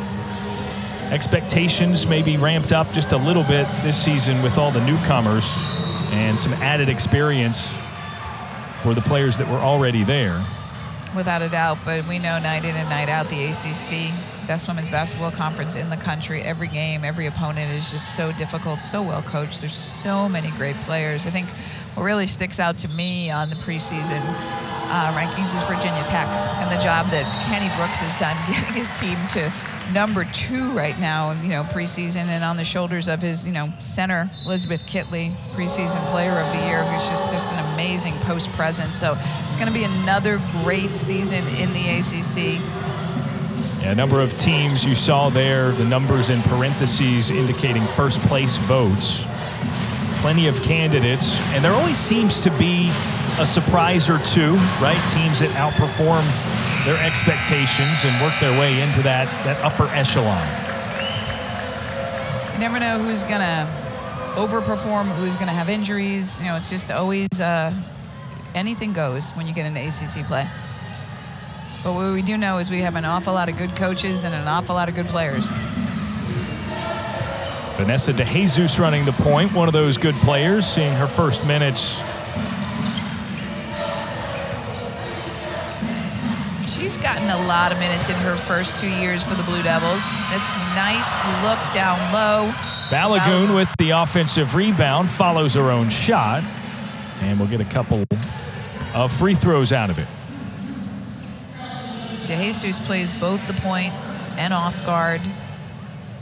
Expectations maybe ramped up just a little bit this season with all the newcomers and some added experience for the players that were already there. Without a doubt, but we know night in and night out, the ACC, best women's basketball conference in the country. Every game, every opponent is just so difficult, so well coached. There's so many great players. I think what really sticks out to me on the preseason rankings is Virginia Tech and the job that Kenny Brooks has done getting his team to number 2 right now, preseason, and on the shoulders of his, center, Elizabeth Kitley, preseason player of the year, who's just an amazing post presence. So it's going to be another great season in the ACC. Yeah, a number of teams you saw there, the numbers in parentheses indicating first place votes. Plenty of candidates, and there always seems to be a surprise or two, right? Teams that outperform their expectations and work their way into that upper echelon. You never know who's going to overperform, who's going to have injuries. It's just always anything goes when you get into ACC play. But what we do know is we have an awful lot of good coaches and an awful lot of good players. Vanessa DeJesus running the point, one of those good players, seeing her first minutes. She's gotten a lot of minutes in her first 2 years for the Blue Devils. It's nice look down low. Balagoon with the offensive rebound, follows her own shot. And we'll get a couple of free throws out of it. DeJesus plays both the point and off guard.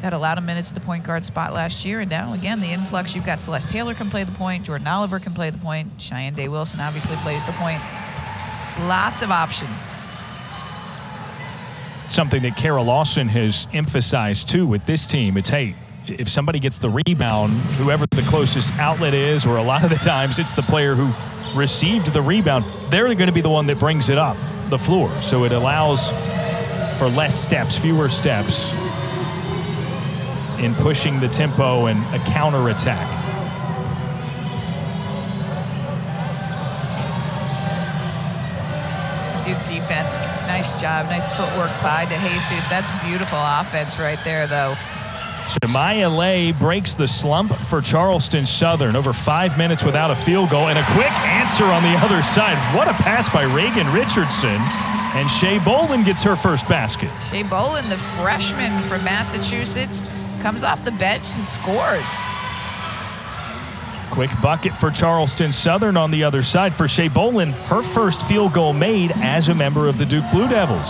Got a lot of minutes at the point guard spot last year, and now, again, the influx. You've got Celeste Taylor can play the point, Jordan Oliver can play the point, Cheyenne Day-Wilson obviously plays the point. Lots of options. Something that Kara Lawson has emphasized, too, with this team. It's, hey, if somebody gets the rebound, whoever the closest outlet is, or a lot of the times it's the player who received the rebound, they're going to be the one that brings it up the floor. So it allows for less steps, fewer steps in pushing the tempo and a counterattack. Duke defense, nice job, nice footwork by DeJesus. That's beautiful offense right there, though. Shemaya Lay breaks the slump for Charleston Southern. Over 5 minutes without a field goal, and a quick answer on the other side. What a pass by Rei Richardson. And Shea Bolin gets her first basket. Shea Bolin, the freshman from Massachusetts, comes off the bench and scores. Quick bucket for Charleston Southern on the other side for Shea Bolin. Her first field goal made as a member of the Duke Blue Devils.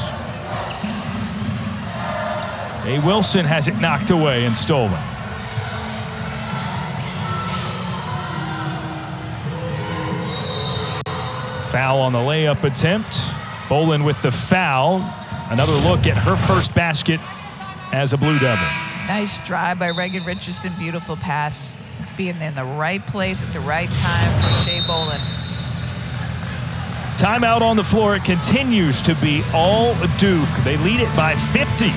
Wilson has it knocked away and stolen. Foul on the layup attempt. Bolin with the foul. Another look at her first basket as a Blue Devil. Nice drive by Rei Richardson. Beautiful pass. It's being in the right place at the right time for Shea Bolin. Timeout on the floor. It continues to be all Duke. They lead it by 50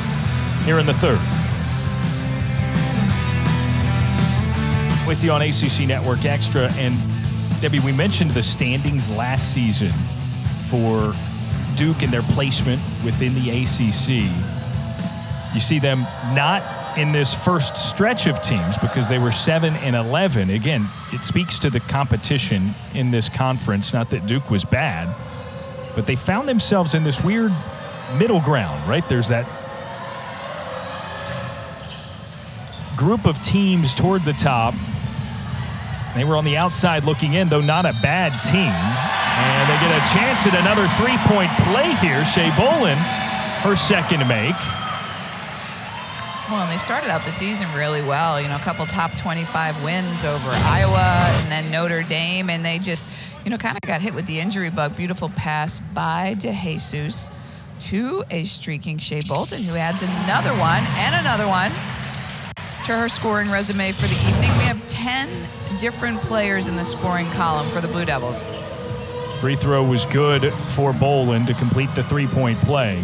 here in the third. With you on ACC Network Extra. And Debbie, we mentioned the standings last season for Duke and their placement within the ACC. You see them not in this first stretch of teams because they were 7-11. Again, it speaks to the competition in this conference. Not that Duke was bad, but they found themselves in this weird middle ground, right? There's that group of teams toward the top. They were on the outside looking in, though not a bad team. And they get a chance at another three-point play here. Shea Bolin, her second make. Well, they started out the season really well. You know, a couple top 25 wins over Iowa and then Notre Dame. And they just, you know, kind of got hit with the injury bug. Beautiful pass by DeJesus to a streaking Shea Bolin, who adds another one and another one to her scoring resume for the evening. We have 10 different players in the scoring column for the Blue Devils. Free throw was good for Bolin to complete the three-point play.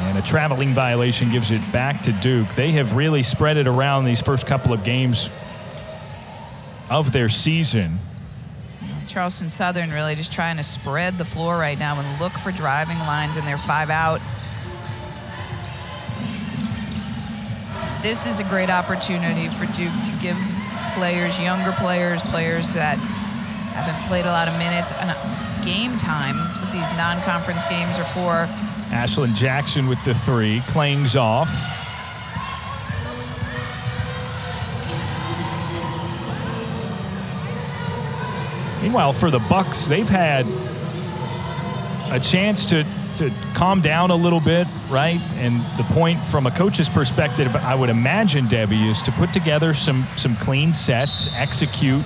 And a traveling violation gives it back to Duke. They have really spread it around these first couple of games of their season. Charleston Southern really just trying to spread the floor right now and look for driving lines in their 5-out. This is a great opportunity for Duke to give players, younger players, players that haven't played a lot of minutes, and game time. That's what these non-conference games are for. Ashlyn Jackson with the three, clangs off. Meanwhile, for the Bucks, they've had a chance to calm down a little bit, right? And the point from a coach's perspective, I would imagine, Debbie, is to put together some clean sets, execute,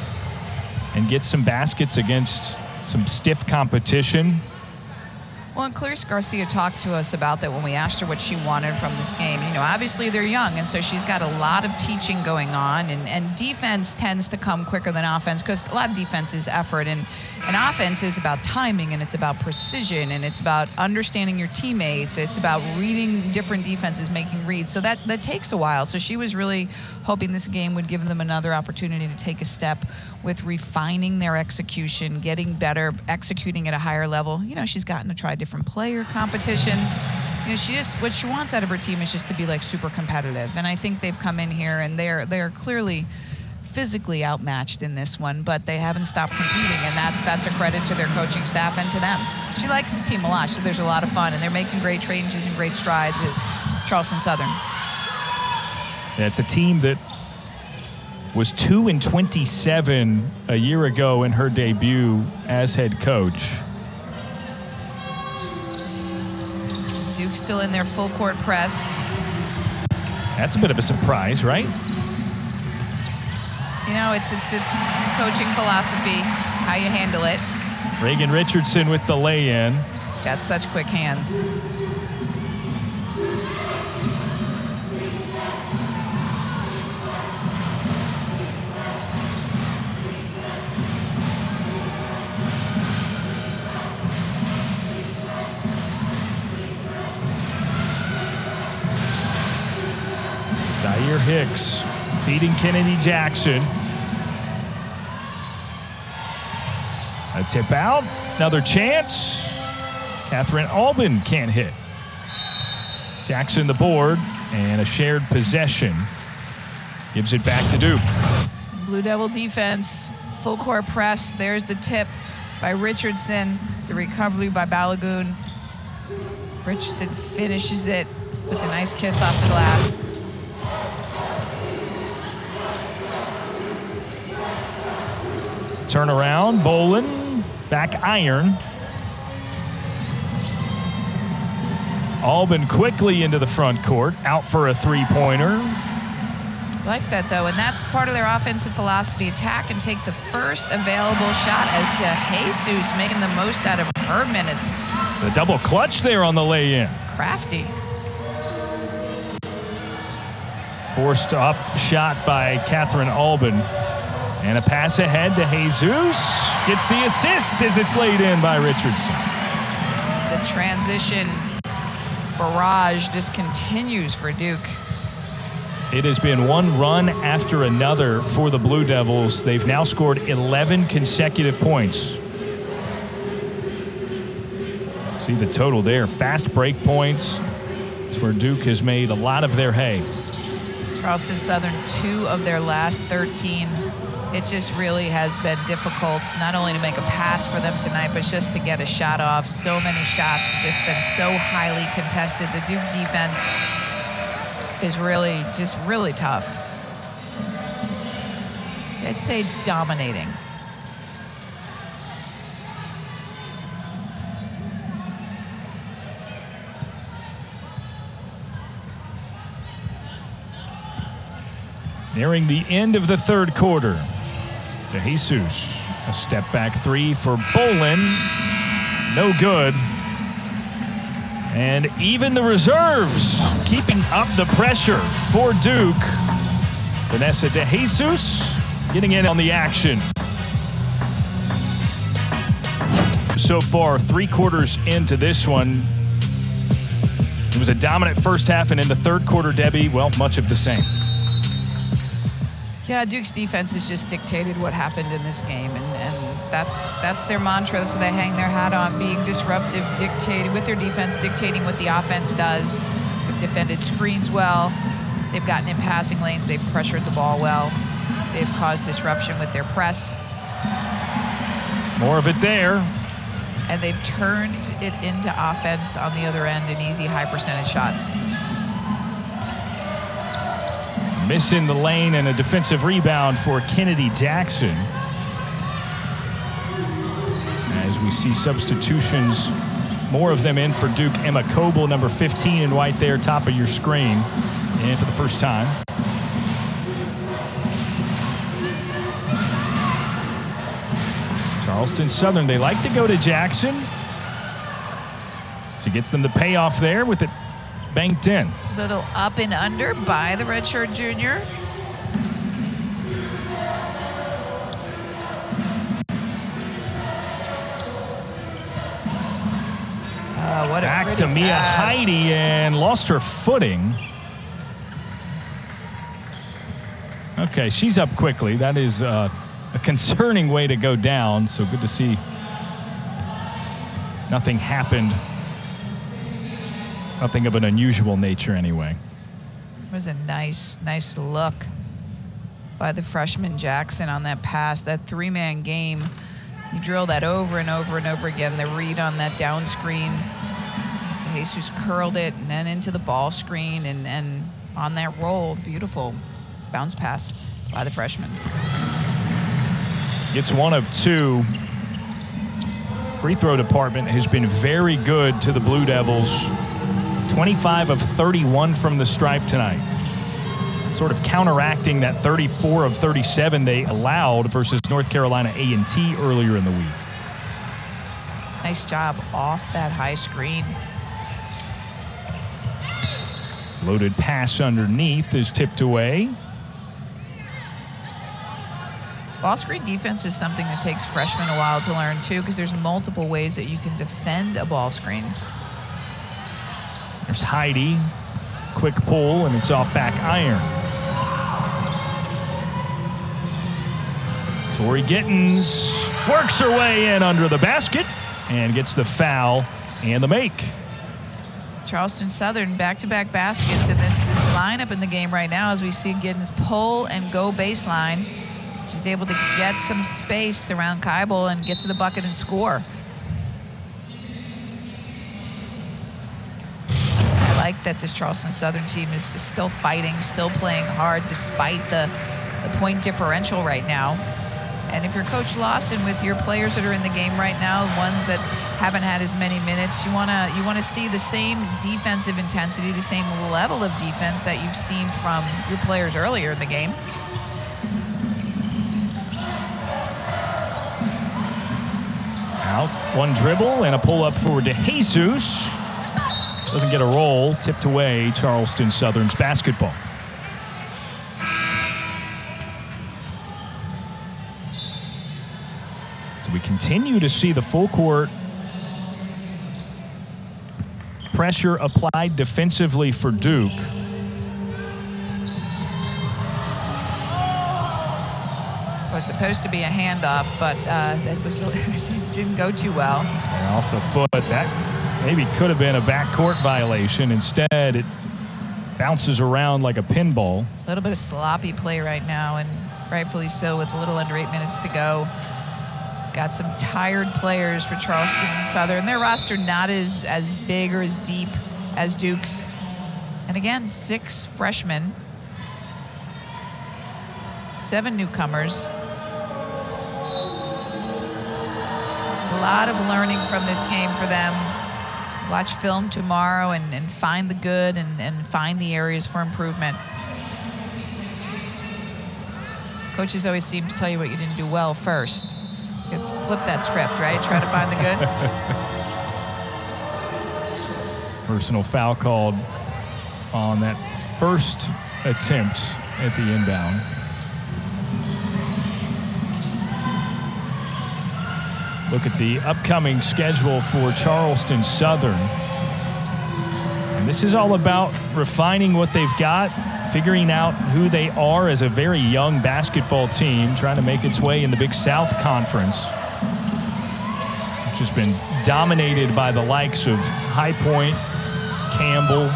and get some baskets against some stiff competition. Well, and Clarice Garcia talked to us about that when we asked her what she wanted from this game. You know, obviously they're young, and so she's got a lot of teaching going on, and defense tends to come quicker than offense because a lot of defense is effort, and offense is about timing, and it's about precision, and it's about understanding your teammates. It's about reading different defenses, making reads. So that takes a while. So she was really hoping this game would give them another opportunity to take a step with refining their execution, getting better, executing at a higher level. You know, she's gotten to try different player competitions. You know, what she wants out of her team is just to be like super competitive. And I think they've come in here and they're clearly physically outmatched in this one, but they haven't stopped competing, and that's a credit to their coaching staff and to them. She likes this team a lot, so there's a lot of fun, and they're making great changes and great strides at Charleston Southern. Yeah, it's a team that was 2-27 a year ago in her debut as head coach. Duke still in their full court press. That's a bit of a surprise, right? You know, it's coaching philosophy, how you handle it. Rei Richardson with the lay-in. He's got such quick hands. Zaire Hicks feeding Kennedy Jackson. A tip out, another chance. Catherine Albin can't hit. Jackson the board, and a shared possession. Gives it back to Duke. Blue Devil defense, full court press. There's the tip by Richardson. The recovery by Balagoon. Richardson finishes it with a nice kiss off the glass. Turnaround, Bolin, back iron. Albin quickly into the front court, out for a three-pointer. I like that, though, and that's part of their offensive philosophy. Attack and take the first available shot as DeJesus making the most out of her minutes. The double clutch there on the lay-in. Crafty. Forced up shot by Catherine Albin. And a pass ahead to Jesus. Gets the assist as it's laid in by Richardson. The transition barrage just continues for Duke. It has been one run after another for the Blue Devils. They've now scored 11 consecutive points. See the total there. Fast break points. That's where Duke has made a lot of their hay. Charleston Southern, 2 of their last 13. It just really has been difficult, not only to make a pass for them tonight, but just to get a shot off. So many shots, just been so highly contested. The Duke defense is really tough. I'd say dominating. Nearing the end of the third quarter. DeJesus, a step back three for Bolin. No good. And even the reserves keeping up the pressure for Duke. Vanessa DeJesus getting in on the action. So far, 3 quarters into this one. It was a dominant first half, and in the third quarter, Debbie, well, much of the same. Yeah, Duke's defense has just dictated what happened in this game, and that's their mantra. That's what they hang their hat on, being disruptive, dictating with their defense, dictating what the offense does. They've defended screens well. They've gotten in passing lanes. They've pressured the ball well. They've caused disruption with their press. More of it there. And they've turned it into offense on the other end in easy, high-percentage shots. Missing the lane and a defensive rebound for Kennedy Jackson. As we see substitutions, more of them in for Duke. Emma Coble, number 15 in white there, top of your screen. And for the first time. Charleston Southern, they like to go to Jackson. She gets them the payoff there with it banked in. Little up and under by the redshirt junior. What a back to Mia Heidi and lost her footing. Okay, she's up quickly. That is a concerning way to go down, so good to see nothing happened. Nothing of an unusual nature anyway. It was a nice look by the freshman Jackson on that pass, that 3-man game. You drill that over and over and over again. The read on that down screen. Jesus curled it and then into the ball screen and on that roll, beautiful bounce pass. by the freshman. Gets 1 of 2. Free throw department has been very good to the Blue Devils. 25 of 31 from the stripe tonight. Sort of counteracting that 34 of 37 they allowed versus North Carolina A&T earlier in the week. Nice job off that high screen. Floated pass underneath is tipped away. Ball screen defense is something that takes freshmen a while to learn too, because there's multiple ways that you can defend a ball screen. There's Heidi. Quick pull, and it's off back iron. Tori Gittins works her way in under the basket and gets the foul and the make. Charleston Southern back-to-back baskets in this lineup in the game right now as we see Gittins pull and go baseline. She's able to get some space around Keibel and get to the bucket and score. I like that this Charleston Southern team is still fighting, still playing hard despite the point differential right now. And if you're Coach Lawson with your players that are in the game right now, ones that haven't had as many minutes, you wanna see the same defensive intensity, the same level of defense that you've seen from your players earlier in the game. Out, one dribble and a pull-up for DeJesus. Doesn't get a roll, tipped away, Charleston Southern's basketball. So we continue to see the full court pressure applied defensively for Duke. It was supposed to be a handoff, but it didn't go too well. And off the foot, that maybe could have been a backcourt violation. Instead, it bounces around like a pinball. A little bit of sloppy play right now, and rightfully so with a little under 8 minutes to go. Got some tired players for Charleston Southern. Their roster not as big or as deep as Duke's. And again, 6 freshmen, 7 newcomers. A lot of learning from this game for them. Watch film tomorrow and find the good and find the areas for improvement. Coaches always seem to tell you what you didn't do well first. You have to flip that script, right? Try to find the good. Personal foul called on that first attempt at the inbound. Look at the upcoming schedule for Charleston Southern. And this is all about refining what they've got, figuring out who they are as a very young basketball team, trying to make its way in the Big South Conference, which has been dominated by the likes of High Point, Campbell.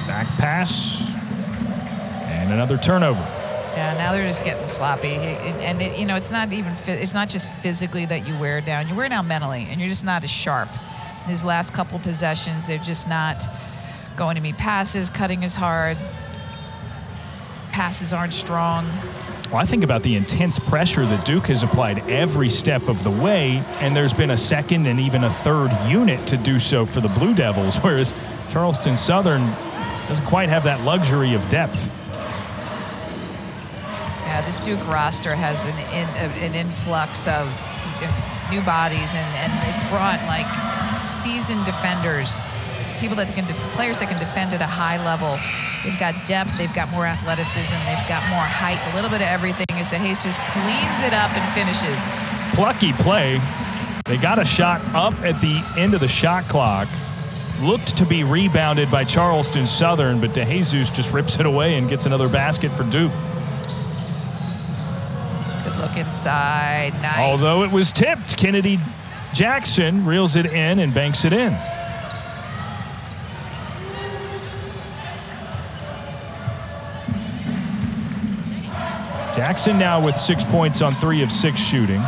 Back pass. And another turnover. Yeah, now they're just getting sloppy. And it's not even, it's not just physically that you wear down. You wear down mentally, and you're just not as sharp. These last couple possessions, they're just not going to meet passes, cutting as hard. Passes aren't strong. Well, I think about the intense pressure that Duke has applied every step of the way, and there's been a second and even a third unit to do so for the Blue Devils, whereas Charleston Southern doesn't quite have that luxury of depth. Yeah, this Duke roster has an influx of new bodies, and it's brought like seasoned defenders, people that can players that can defend at a high level. They've got depth, they've got more athleticism, they've got more height, a little bit of everything as DeJesus cleans it up and finishes. Plucky play. They got a shot up at the end of the shot clock. Looked to be rebounded by Charleston Southern, but DeJesus just rips it away and gets another basket for Duke. Look inside, nice. Although it was tipped, Kennedy Jackson reels it in and banks it in. Jackson now with 6 points on 3 of 6 shooting.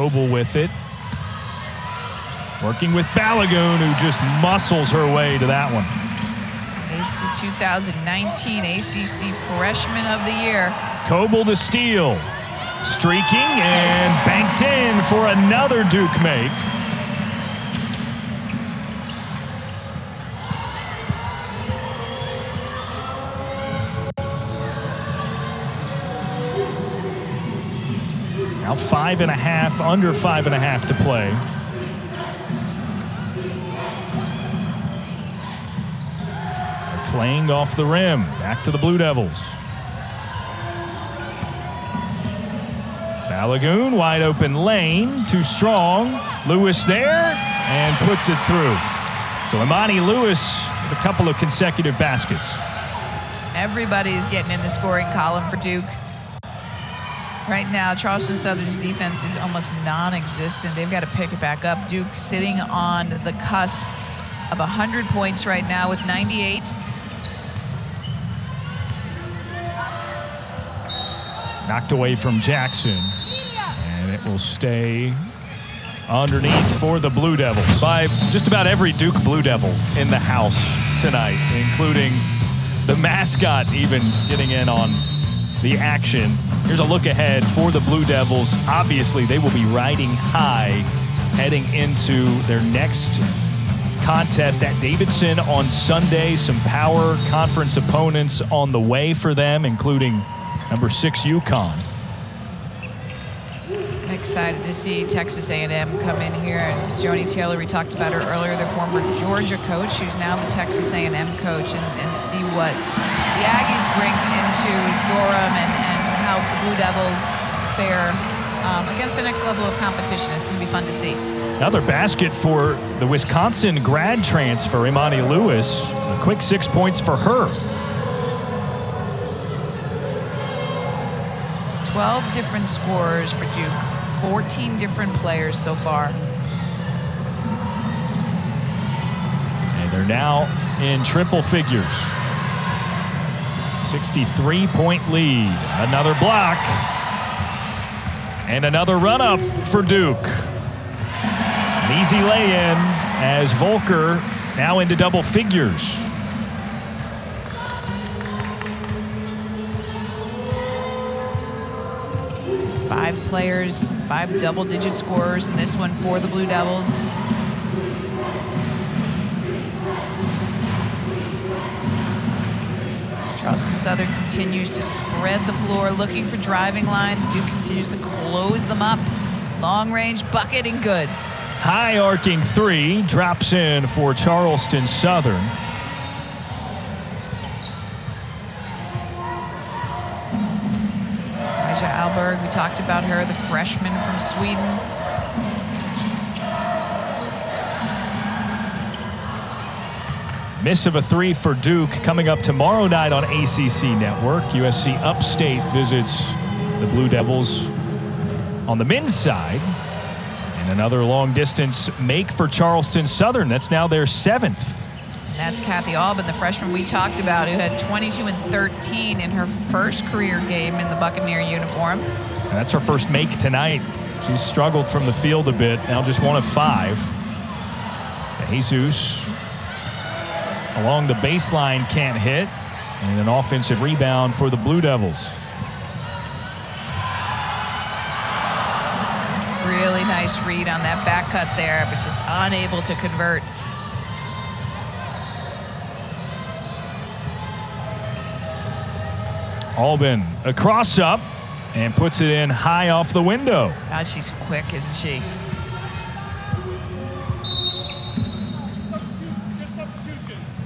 Coble with it. Working with Balagoon, who just muscles her way to that one. 2019 ACC Freshman of the Year. Coble the steal. Streaking and banked in for another Duke make. Now 5.5, under 5.5 to play. They're playing off the rim. Back to the Blue Devils. Balagoon, wide open lane, too strong. Lewis there, and puts it through. So Imani Lewis with a couple of consecutive baskets. Everybody's getting in the scoring column for Duke. Right now, Charleston Southern's defense is almost non-existent. They've got to pick it back up. Duke sitting on the cusp of 100 points right now with 98. Knocked away from Jackson. And it will stay underneath for the Blue Devils by just about every Duke Blue Devil in the house tonight, including the mascot even getting in on the action. Here's a look ahead for the Blue Devils. Obviously, they will be riding high heading into their next contest at Davidson on Sunday. Some power conference opponents on the way for them, including number 6 UConn. I'm excited to see Texas A&M come in here, and Joni Taylor, we talked about her earlier, the former Georgia coach, who's now the Texas A&M coach, and see what the Aggies bring into Durham and how the Blue Devils fare against the next level of competition. It's going to be fun to see. Another basket for the Wisconsin grad transfer, Imani Lewis. A quick 6 points for her. 12 different scorers for Duke, 14 different players so far. And they're now in triple figures. 63-point lead. Another block. And another run-up for Duke. An easy lay-in as Volker now into double figures. Five players, 5 double-digit scorers in this one for the Blue Devils. Charleston Southern continues to spread the floor, looking for driving lines. Duke continues to close them up. Long-range bucket and good. High arcing 3 drops in for Charleston Southern. Alberg, we talked about her, the freshman from Sweden. Miss of a 3 for Duke coming up tomorrow night on ACC Network. USC Upstate visits the Blue Devils on the men's side. And another long-distance make for Charleston Southern. That's now their 7th. That's Kathy Albin, the freshman we talked about, who had 22 and 13 in her first career game in the Buccaneer uniform. And that's her first make tonight. She's struggled from the field a bit, now just 1 of 5. Jesus along the baseline can't hit, and an offensive rebound for the Blue Devils. Really nice read on that back cut there, but just unable to convert. Albin, a cross up, and puts it in high off the window. God, she's quick, isn't she?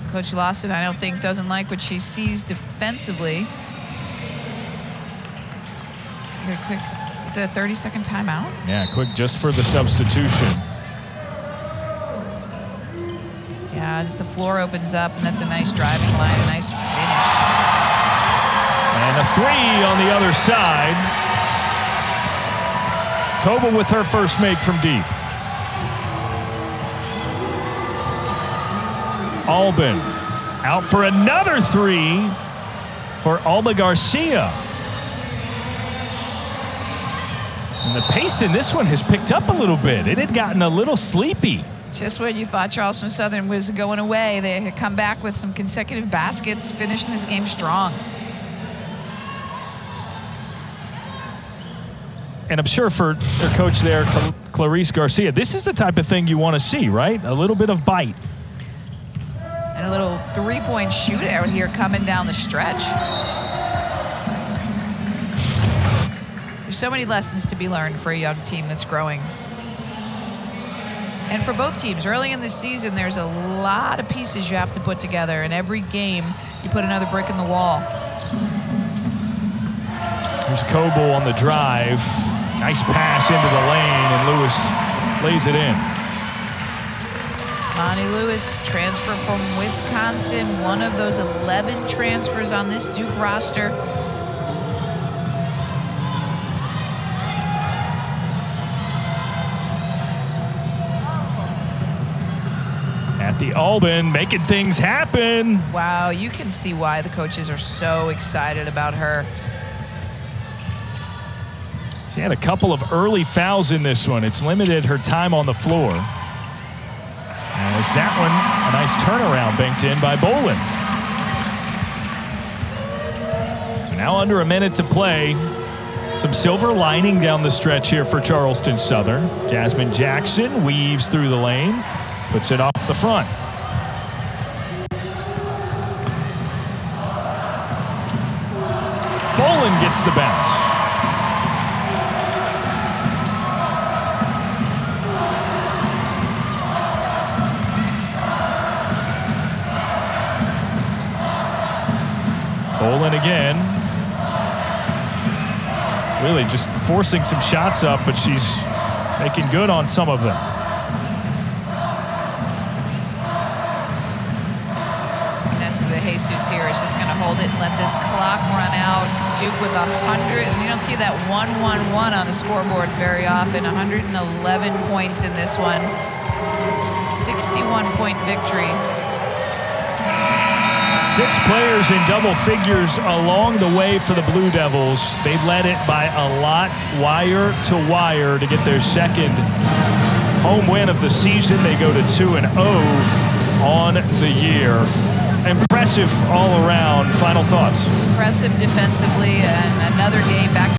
Coach Lawson, I don't think, doesn't like what she sees defensively. Get a quick, is it a 30-second timeout? Yeah, quick just for the substitution. Yeah, just the floor opens up, and that's a nice driving line, a nice finish. And a 3 on the other side. Coble with her first make from deep. Albin out for another 3 for Alba Garcia. And the pace in this one has picked up a little bit. It had gotten a little sleepy. Just when you thought Charleston Southern was going away, they had come back with some consecutive baskets, finishing this game strong. And I'm sure for their coach there, Clarice Garcia, this is the type of thing you want to see, right? A little bit of bite. And a little three-point shootout here coming down the stretch. There's so many lessons to be learned for a young team that's growing. And for both teams, early in the season, there's a lot of pieces you have to put together. And every game, you put another brick in the wall. There's Coble on the drive. Nice pass into the lane, and Lewis lays it in. Monty Lewis, transfer from Wisconsin, one of those 11 transfers on this Duke roster. At the Albin, making things happen. Wow, you can see why the coaches are so excited about her. She had a couple of early fouls in this one. It's limited her time on the floor. And it's that one, a nice turnaround banked in by Bolin. So now under a minute to play. Some silver lining down the stretch here for Charleston Southern. Jasmine Jackson weaves through the lane, puts it off the front. Bolin gets the bounce. Bolin again. Really just forcing some shots up, but she's making good on some of them. Jesus here is just going to hold it and let this clock run out. Duke with 100. And you don't see that 1-1-1 on the scoreboard very often. 111 points in this one. 61-point victory. 6 players in double figures along the way for the Blue Devils. They led it by a lot, wire to wire, to get their second home win of the season. They go to 2-0 on the year. Impressive all around. Final thoughts. Impressive defensively, and another game back to